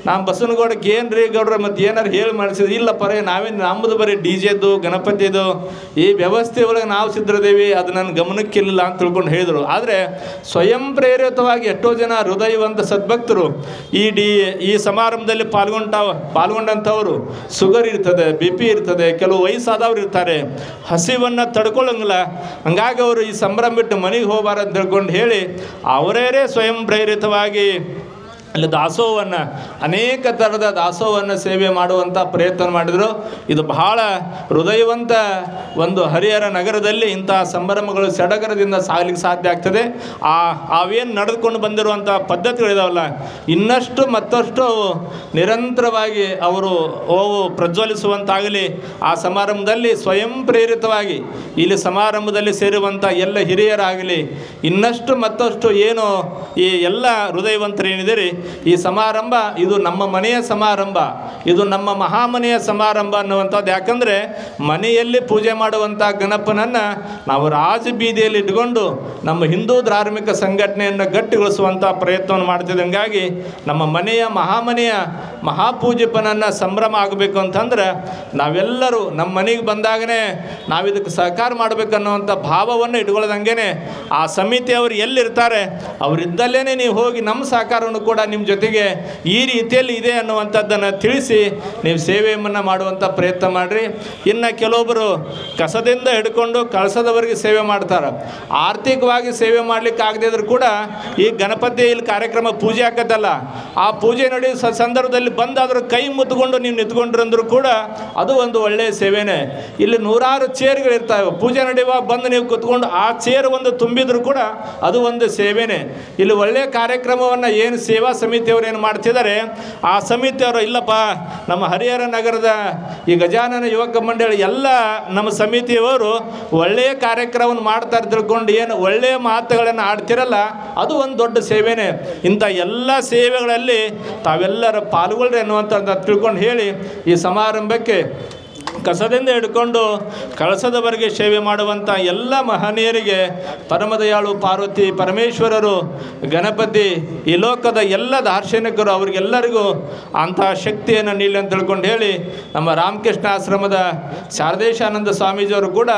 ನಾನು ಬಸವನಗೌಡಕ್ಕೆ ಏನು ರೀ ಗೌಡ್ರ ಮತ್ತು ಏನಾರು ಹೇಳಿ ಮಾಡಿಸಿದ್ವಿ. ಇಲ್ಲಪ್ಪ ರೇ ನಾವೇನು ನಮ್ಮದು ಬರೀ ಡಿ ಜೆದು ಗಣಪತಿದು ಈ ವ್ಯವಸ್ಥೆ ಒಳಗೆ ನಾವು ಸಿದ್ಧರಿದ್ದೀವಿ, ಅದು ನನ್ನ ಗಮನಕ್ಕಿಲ್ಲ ಅಂತ ತಿಳ್ಕೊಂಡು ಹೇಳಿದರು. ಆದರೆ ಸ್ವಯಂ ಪ್ರೇರಿತವಾಗಿ ಎಷ್ಟೋ ಜನ ಹೃದಯವಂತ ಸದ್ಭಕ್ತರು ಈ ಸಮಾರಂಭದಲ್ಲಿ ಪಾಲ್ಗೊಂಡಂಥವರು ಶುಗರ್ ಇರ್ತದೆ, BP ಇರ್ತದೆ, ಕೆಲವು ವಯಸ್ಸಾದವ್ರು ಇರ್ತಾರೆ, ಹಸಿವನ್ನು ತಡ್ಕೊಳ್ಳಂಗಿಲ್ಲ. ಹಂಗಾಗಿ ಅವರು ಈ ಸಂಭ್ರಮ ಬಿಟ್ಟು ಮನೆಗೆ ಹೋಗಬಾರ ಅಂತ ತಿಳ್ಕೊಂಡು ಹೇಳಿ ಅವರೇ ಸ್ವಯಂ ಪ್ರೇರಿತವಾಗಿ ಅಲ್ಲಿ ದಾಸೋಹವನ್ನು ಅನೇಕ ಥರದ ದಾಸೋಹವನ್ನು ಸೇವೆ ಮಾಡುವಂಥ ಪ್ರಯತ್ನ ಮಾಡಿದರು. ಇದು ಬಹಳ ಹೃದಯವಂತ ಒಂದು ಹರಿಹರ ನಗರದಲ್ಲಿ ಇಂಥ ಸಂಭ್ರಮಗಳು ಸಡಗರದಿಂದ ಸಾಗಲಿಕ್ಕೆ ಸಾಧ್ಯ ಆಗ್ತದೆ. ಅವೇನು ನಡೆದುಕೊಂಡು ಬಂದಿರುವಂಥ ಪದ್ಧತಿಗಳಿದಾವಲ್ಲ, ಇನ್ನಷ್ಟು ಮತ್ತಷ್ಟು ನಿರಂತರವಾಗಿ ಅವರು ಪ್ರಜ್ವಲಿಸುವಂತಾಗಲಿ. ಆ ಸಮಾರಂಭದಲ್ಲಿ ಸ್ವಯಂ ಪ್ರೇರಿತವಾಗಿ ಇಲ್ಲಿ ಸಮಾರಂಭದಲ್ಲಿ ಸೇರುವಂಥ ಎಲ್ಲ ಹಿರಿಯರಾಗಲಿ ಇನ್ನಷ್ಟು ಮತ್ತಷ್ಟು ಏನು ಈ ಎಲ್ಲ ಹೃದಯವಂತರೇನಿದೆ ಈ ಸಮಾರಂಭ ಇದು ನಮ್ಮ ಮನೆಯ ಸಮಾರಂಭ, ಇದು ನಮ್ಮ ಮಹಾಮನೆಯ ಸಮಾರಂಭ ಅನ್ನುವಂಥದ್ದು. ಯಾಕಂದರೆ ಮನೆಯಲ್ಲಿ ಪೂಜೆ ಮಾಡುವಂಥ ಗಣಪನನ್ನು ನಾವು ರಾಜ ಬೀದಿಯಲ್ಲಿ ಇಟ್ಕೊಂಡು ನಮ್ಮ ಹಿಂದೂ ಧಾರ್ಮಿಕ ಸಂಘಟನೆಯನ್ನು ಗಟ್ಟಿಗೊಳಿಸುವಂಥ ಪ್ರಯತ್ನವನ್ನು ಮಾಡ್ತಿದ್ದೆ. ಹಂಗಾಗಿ ನಮ್ಮ ಮನೆಯ ಮಹಾಮನೆಯ ಮಹಾಪೂಜೆಪನನ್ನು ಸಂಭ್ರಮ ಆಗಬೇಕು ಅಂತಂದ್ರೆ ನಾವೆಲ್ಲರೂ ನಮ್ಮ ಮನೆಗೆ ಬಂದಾಗನೇ ನಾವು ಇದಕ್ಕೆ ಸಹಕಾರ ಮಾಡಬೇಕನ್ನುವಂಥ ಭಾವವನ್ನು ಇಟ್ಕೊಳ್ಳೋದಂಗೆ ಆ ಸಮಿತಿಯವರು ಎಲ್ಲಿರ್ತಾರೆ ಅವರಿದ್ದಲ್ಲೇ ನೀವು ಹೋಗಿ ನಮ್ಮ ಸಹಕಾರವನ್ನು ಕೂಡ ನಿಮ್ಮ ಜೊತೆಗೆ ಈ ರೀತಿಯಲ್ಲಿ ಇದೆ ಅನ್ನುವಂಥದ್ದನ್ನು ತಿಳಿಸಿ ನೀವು ಸೇವೆಯನ್ನು ಮಾಡುವಂಥ ಪ್ರಯತ್ನ ಮಾಡಿರಿ. ಇನ್ನು ಕೆಲವೊಬ್ಬರು ಕಸದಿಂದ ಹಿಡ್ಕೊಂಡು ಕಳಸದವರೆಗೆ ಸೇವೆ ಮಾಡ್ತಾರೆ. ಆರ್ಥಿಕವಾಗಿ ಸೇವೆ ಮಾಡಲಿಕ್ಕೆ ಆಗದಿದ್ರು ಕೂಡ ಈ ಗಣಪತಿ ಇಲ್ಲಿ ಕಾರ್ಯಕ್ರಮ ಪೂಜೆ ಆಗತ್ತಲ್ಲ, ಆ ಪೂಜೆ ನಡೆಯೋ ಸಂದರ್ಭದಲ್ಲಿ ಬಂದಾದರೂ ಕೈ ಮುತ್ಕೊಂಡು ನೀವು ನಿಂತ್ಕೊಂಡ್ರಂದ್ರೂ ಕೂಡ ಅದು ಒಂದು ಒಳ್ಳೆಯ ಸೇವೆನೇ. ಇಲ್ಲಿ ನೂರಾರು ಚೇರ್ಗಳಿರ್ತಾವೆ, ಪೂಜೆ ನಡೆಯುವಾಗ ಬಂದು ನೀವು ಕೂತ್ಕೊಂಡು ಆ ಚೇರ್ ಒಂದು ತುಂಬಿದ್ರು ಕೂಡ ಅದು ಒಂದು ಸೇವೆನೇ. ಇಲ್ಲಿ ಒಳ್ಳೆಯ ಕಾರ್ಯಕ್ರಮವನ್ನು ಏನು ಸೇವಾ ಸಮಿತಿಯವರು ಏನು ಮಾಡ್ತಿದ್ದಾರೆ, ಆ ಸಮಿತಿಯವರು ಇಲ್ಲಪ್ಪ ನಮ್ಮ ಹರಿಹರ ನಗರದ ಈ ಗಜಾನನ ಯುವಕ ಮಂಡಳಿ ಎಲ್ಲ ನಮ್ಮ ಸಮಿತಿಯವರು ಒಳ್ಳೆಯ ಕಾರ್ಯಕ್ರಮವನ್ನು ಮಾಡ್ತಾರೆ ತಿಳ್ಕೊಂಡು ಏನು ಒಳ್ಳೆಯ ಮಾತುಗಳನ್ನು ಆಡ್ತಿರಲ್ಲ ಅದು ಒಂದು ದೊಡ್ಡ ಸೇವೆನೇ. ಇಂಥ ಎಲ್ಲ ಸೇವೆಗಳಲ್ಲಿ ತಾವೆಲ್ಲರ ಪಾಲ್ಗೊಳ್ರಿ ಅನ್ನುವಂಥದ್ದು ತಿಳ್ಕೊಂಡು ಹೇಳಿ ಈ ಸಮಾರಂಭಕ್ಕೆ ಕಸದಿಂದ ಹಿಡ್ಕೊಂಡು ಕಳಸದವರೆಗೆ ಸೇವೆ ಮಾಡುವಂಥ ಎಲ್ಲ ಮಹನೀಯರಿಗೆ ಪರಮದಯಾಳು ಪಾರ್ವತಿ ಪರಮೇಶ್ವರರು ಗಣಪತಿ ಈ ಲೋಕದ ಎಲ್ಲ ದಾರ್ಶನಿಕರು ಅವರಿಗೆಲ್ಲರಿಗೂ ಅಂತಹ ಶಕ್ತಿಯನ್ನು ನೀಡಲಿ ಅಂತ ತಿಳ್ಕೊಂಡು ಹೇಳಿ ನಮ್ಮ ರಾಮಕೃಷ್ಣ ಆಶ್ರಮದ ಶಾರದೇಶಾನಂದ ಸ್ವಾಮೀಜಿಯವರು ಕೂಡ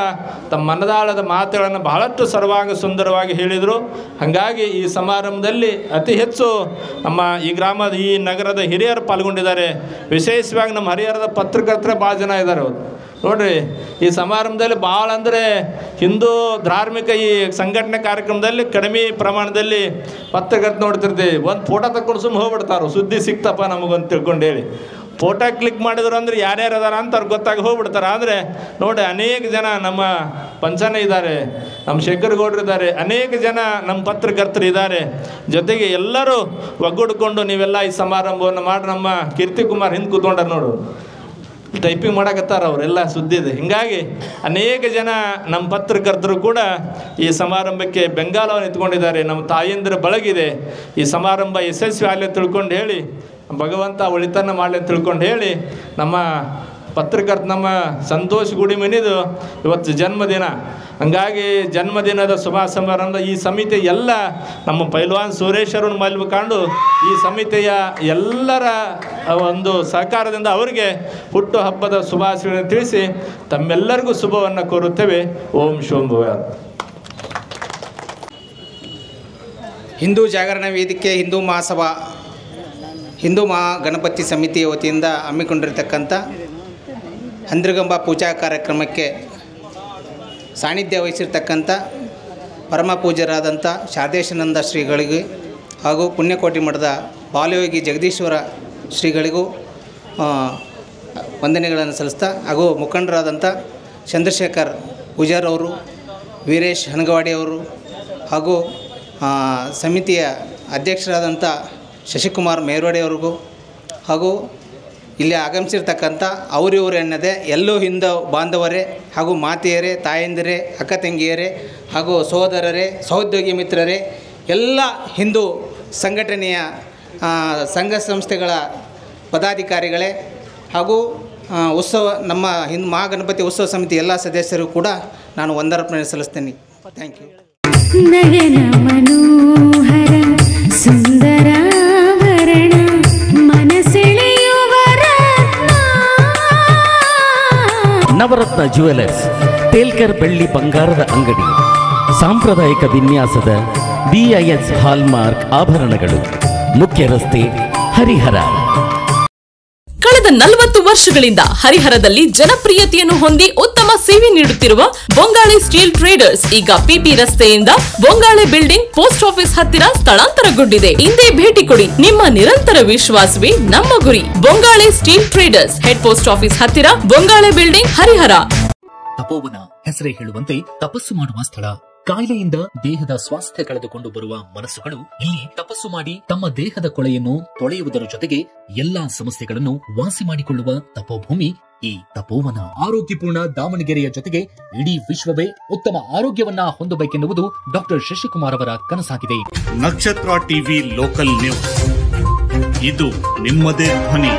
ತಮ್ಮ ಮನದಾಳದ ಮಾತುಗಳನ್ನು ಬಹಳಷ್ಟು ಸರ್ವಾಂಗ ಸುಂದರವಾಗಿ ಹೇಳಿದರು. ಹಾಗಾಗಿ ಈ ಸಮಾರಂಭದಲ್ಲಿ ಅತಿ ಹೆಚ್ಚು ನಮ್ಮ ಈ ಗ್ರಾಮದ ಈ ನಗರದ ಹಿರಿಯರು ಪಾಲ್ಗೊಂಡಿದ್ದಾರೆ. ವಿಶೇಷವಾಗಿ ನಮ್ಮ ಹರಿಹರದ ಪತ್ರಕರ್ತರು ಭಾಳ ಜನ ಇದ್ದಾರೆ. ನೋಡ್ರಿ ಈ ಸಮಾರಂಭದಲ್ಲಿ ಭಾಳ ಅಂದರೆ ಹಿಂದೂ ಧಾರ್ಮಿಕ ಈ ಸಂಘಟನೆ ಕಾರ್ಯಕ್ರಮದಲ್ಲಿ ಕಡಿಮೆ ಪ್ರಮಾಣದಲ್ಲಿ ಪತ್ರಕರ್ತ ನೋಡ್ತಿರ್ತೀವಿ. ಒಂದು ಫೋಟೋ ತಗೊಂಡು ಸುಮ್ಮನೆ ಹೋಗ್ಬಿಡ್ತಾರೋ, ಸುದ್ದಿ ಸಿಕ್ತಪ್ಪ ನಮಗೊಂದು ತಿಳ್ಕೊಂಡು ಹೇಳಿ ಫೋಟೋ ಕ್ಲಿಕ್ ಮಾಡಿದ್ರು ಅಂದರೆ ಯಾರ್ಯಾರು ಅದಾರ ಅಂತ ಅವ್ರಿಗೆ ಗೊತ್ತಾಗಿ ಹೋಗ್ಬಿಡ್ತಾರೆ. ಆದರೆ ನೋಡಿ ಅನೇಕ ಜನ ನಮ್ಮ ಪಂಚನ ಇದ್ದಾರೆ, ನಮ್ಮ ಶೇಖರ್ ಗೌಡ್ರು ಇದ್ದಾರೆ, ಅನೇಕ ಜನ ನಮ್ಮ ಪತ್ರಕರ್ತರು ಇದ್ದಾರೆ. ಜೊತೆಗೆ ಎಲ್ಲರೂ ಒಗ್ಗೂಡಿಕೊಂಡು ನೀವೆಲ್ಲ ಈ ಸಮಾರಂಭವನ್ನು ಮಾಡಿ ನಮ್ಮ ಕೀರ್ತಿ ಕುಮಾರ್ ಹಿಂದೆ ಕೂತ್ಕೊಂಡಾರ ನೋಡು, ಟೈಪಿಂಗ್ ಮಾಡಕತ್ತಾರ ಅವರೆಲ್ಲ ಸುದ್ದಿದೆ. ಹೀಗಾಗಿ ಅನೇಕ ಜನ ನಮ್ಮ ಪತ್ರಕರ್ತರು ಕೂಡ ಈ ಸಮಾರಂಭಕ್ಕೆ ಬೆಂಗಾಲವನ್ನು ಎತ್ಕೊಂಡಿದ್ದಾರೆ. ನಮ್ಮ ತಾಯಂದಿರ ಬಳಗಿದೆ. ಈ ಸಮಾರಂಭ ಯಶಸ್ವಿ ಆಗಲಿ ತಿಳ್ಕೊಂಡು ಹೇಳಿ ಭಗವಂತ ಒಳಿತನ್ನ ಮಾಡಲಿ ಅಂತ ತಿಳ್ಕೊಂಡು ಹೇಳಿ ನಮ್ಮ ಪತ್ರಕರ್ತ ನಮ್ಮ ಸಂತೋಷ್ ಗುಡಿಮನಿದು ಇವತ್ತು ಜನ್ಮದಿನ. ಹಂಗಾಗಿ ಜನ್ಮದಿನದ ಶುಭ ಸಮಾರಂಭ ಈ ಸಮಿತಿ ಎಲ್ಲ ನಮ್ಮ ಪೈಲ್ವಾನ್ ಸುರೇಶ್ವರನ್ನು ಮಲ್ಕೊಂಡು ಈ ಸಮಿತಿಯ ಎಲ್ಲರ ಒಂದು ಸಹಕಾರದಿಂದ ಅವರಿಗೆ ಹುಟ್ಟು ಹಬ್ಬದ ಶುಭಾಶಯಗಳನ್ನು ತಿಳಿಸಿ ತಮ್ಮೆಲ್ಲರಿಗೂ ಶುಭವನ್ನು ಕೋರುತ್ತೇವೆ. ಓಂ ಶೋಭವ. ಹಿಂದೂ ಜಾಗರಣ ವೇದಿಕೆ ಹಿಂದೂ ಮಹಾ ಗಣಪತಿ ಸಮಿತಿಯ ವತಿಯಿಂದ ಹಮ್ಮಿಕೊಂಡಿರತಕ್ಕಂಥ ಅಂದ್ರಗಂಬ ಪೂಜಾ ಕಾರ್ಯಕ್ರಮಕ್ಕೆ ಸಾನ್ನಿಧ್ಯ ವಹಿಸಿರ್ತಕ್ಕಂಥ ಪರಮ ಪೂಜ್ಯರಾದಂಥ ಶಾರದೇಶಾನಂದ ಶ್ರೀಗಳಿಗೆ ಹಾಗೂ ಪುಣ್ಯಕೋಟಿ ಮಠದ ಬಾಲಯೋಗಿ ಜಗದೀಶ್ವರ ಶ್ರೀಗಳಿಗೂ ವಂದನೆಗಳನ್ನು ಸಲ್ಲಿಸ್ತಾ ಹಾಗೂ ಮುಖಂಡರಾದಂಥ ಚಂದ್ರಶೇಖರ್ ಪೂಜಾರ್ ಅವರು, ವೀರೇಶ್ ಹನಗವಾಡಿಯವರು ಹಾಗೂ ಸಮಿತಿಯ ಅಧ್ಯಕ್ಷರಾದಂಥ ಶಶಿಕುಮಾರ್ ಮೇರ್ವಾಡಿಯವರಿಗೂ ಹಾಗೂ ಇಲ್ಲಿ ಆಗಮಿಸಿರ್ತಕ್ಕಂಥ ಅವರಿವರು ಎನ್ನದೆ ಎಲ್ಲೂ ಹಿಂದೂ ಬಾಂಧವರೇ ಹಾಗೂ ಮಾತೆಯರೇ, ತಾಯಂದಿರೇ, ಅಕ್ಕ ತಂಗಿಯರೇ ಹಾಗೂ ಸಹೋದರರೇ, ಸಹೋದ್ಯೋಗಿ ಮಿತ್ರರೇ, ಎಲ್ಲ ಹಿಂದೂ ಸಂಘಟನೆಯ ಸಂಘ ಸಂಸ್ಥೆಗಳ ಪದಾಧಿಕಾರಿಗಳೇ ಹಾಗೂ ಉತ್ಸವ ನಮ್ಮ ಹಿಂದೂ ಮಹಾಗಣಪತಿ ಉತ್ಸವ ಸಮಿತಿ ಎಲ್ಲ ಸದಸ್ಯರು ಕೂಡ ನಾನು ವಂದನಾರ್ಪಣೆ ಸಲ್ಲಿಸ್ತೇನೆ. Thank you. ನಯನ ಮನೋಹರ ಸುಂದರಾಭರಣ ಮನಸೆಳೆಯುವ ನವರತ್ನ ಜ್ಯುವೆಲರ್ಸ್, ತೇಲ್ಕರ್ ಬೆಳ್ಳಿ ಬಂಗಾರದ ಅಂಗಡಿ, ಸಾಂಪ್ರದಾಯಿಕ ವಿನ್ಯಾಸದ BIS ಹಾಲ್ಮಾರ್ಕ್ ಆಭರಣಗಳು, ಮುಖ್ಯ ರಸ್ತೆ, ಹರಿಹರ. ಕಳೆದ 40 ವರ್ಷಗಳಿಂದ ಹರಿಹರದಲ್ಲಿ ಜನಪ್ರಿಯತೆಯನ್ನು ಹೊಂದಿ ಉತ್ತಮ ಸೇವೆ ನೀಡುತ್ತಿರುವ ಬೊಂಗಾಳೆ ಸ್ಟೀಲ್ ಟ್ರೇಡರ್ಸ್ ಈಗ PP ರಸ್ತೆಯಿಂದ ಬೊಂಗಾಳೆ ಬಿಲ್ಡಿಂಗ್ ಪೋಸ್ಟ್ ಆಫೀಸ್ ಹತ್ತಿರ ಸ್ಥಳಾಂತರಗೊಂಡಿದೆ. ಇಂದೇ ಭೇಟಿ ಕೊಡಿ. ನಿಮ್ಮ ನಿರಂತರ ವಿಶ್ವಾಸವೇ ನಮ್ಮ ಗುರಿ. Bongale steel traders, head post office ಹತ್ತಿರ, ಬೊಂಗಾಳೆ ಬಿಲ್ಡಿಂಗ್, ಹರಿಹರ. ತಪೋವನ ಹೆಸರೇ ಹೇಳುವಂತೆ ತಪಸ್ಸು ಮಾಡುವ ಸ್ಥಳ. ಕಾಯಿಲೆಯಿಂದ ದೇಹದ ಸ್ವಾಸ್ಥ್ಯ ಕಳೆದುಕೊಂಡು ಬರುವ ಮನಸ್ಸುಗಳು ಇಲ್ಲಿ ತಪಸ್ಸು ಮಾಡಿ ತಮ್ಮ ದೇಹದ ಕೊಳೆಯನ್ನು ತೊಳೆಯುವುದರ ಜೊತೆಗೆ ಎಲ್ಲಾ ಸಮಸ್ಯೆಗಳನ್ನು ವಾಸಿ ಮಾಡಿಕೊಳ್ಳುವ ತಪೋಭೂಮಿ ಈ ತಪೋವನ. ಆರೋಗ್ಯಪೂರ್ಣ ದಾವಣಗೆರೆಯ ಜೊತೆಗೆ ಇಡೀ ವಿಶ್ವವೇ ಉತ್ತಮ ಆರೋಗ್ಯವನ್ನ ಹೊಂದಬೇಕೆನ್ನುವುದು ಡಾಕ್ಟರ್ ಶಶಿಕುಮಾರ್ ಅವರ ಕನಸಾಗಿದೆ. ನಕ್ಷತ್ರ ಟಿವಿ ಲೋಕಲ್ ನ್ಯೂಸ್, ಇದು ನಿಮ್ಮದೇ ಧ್ವನಿ.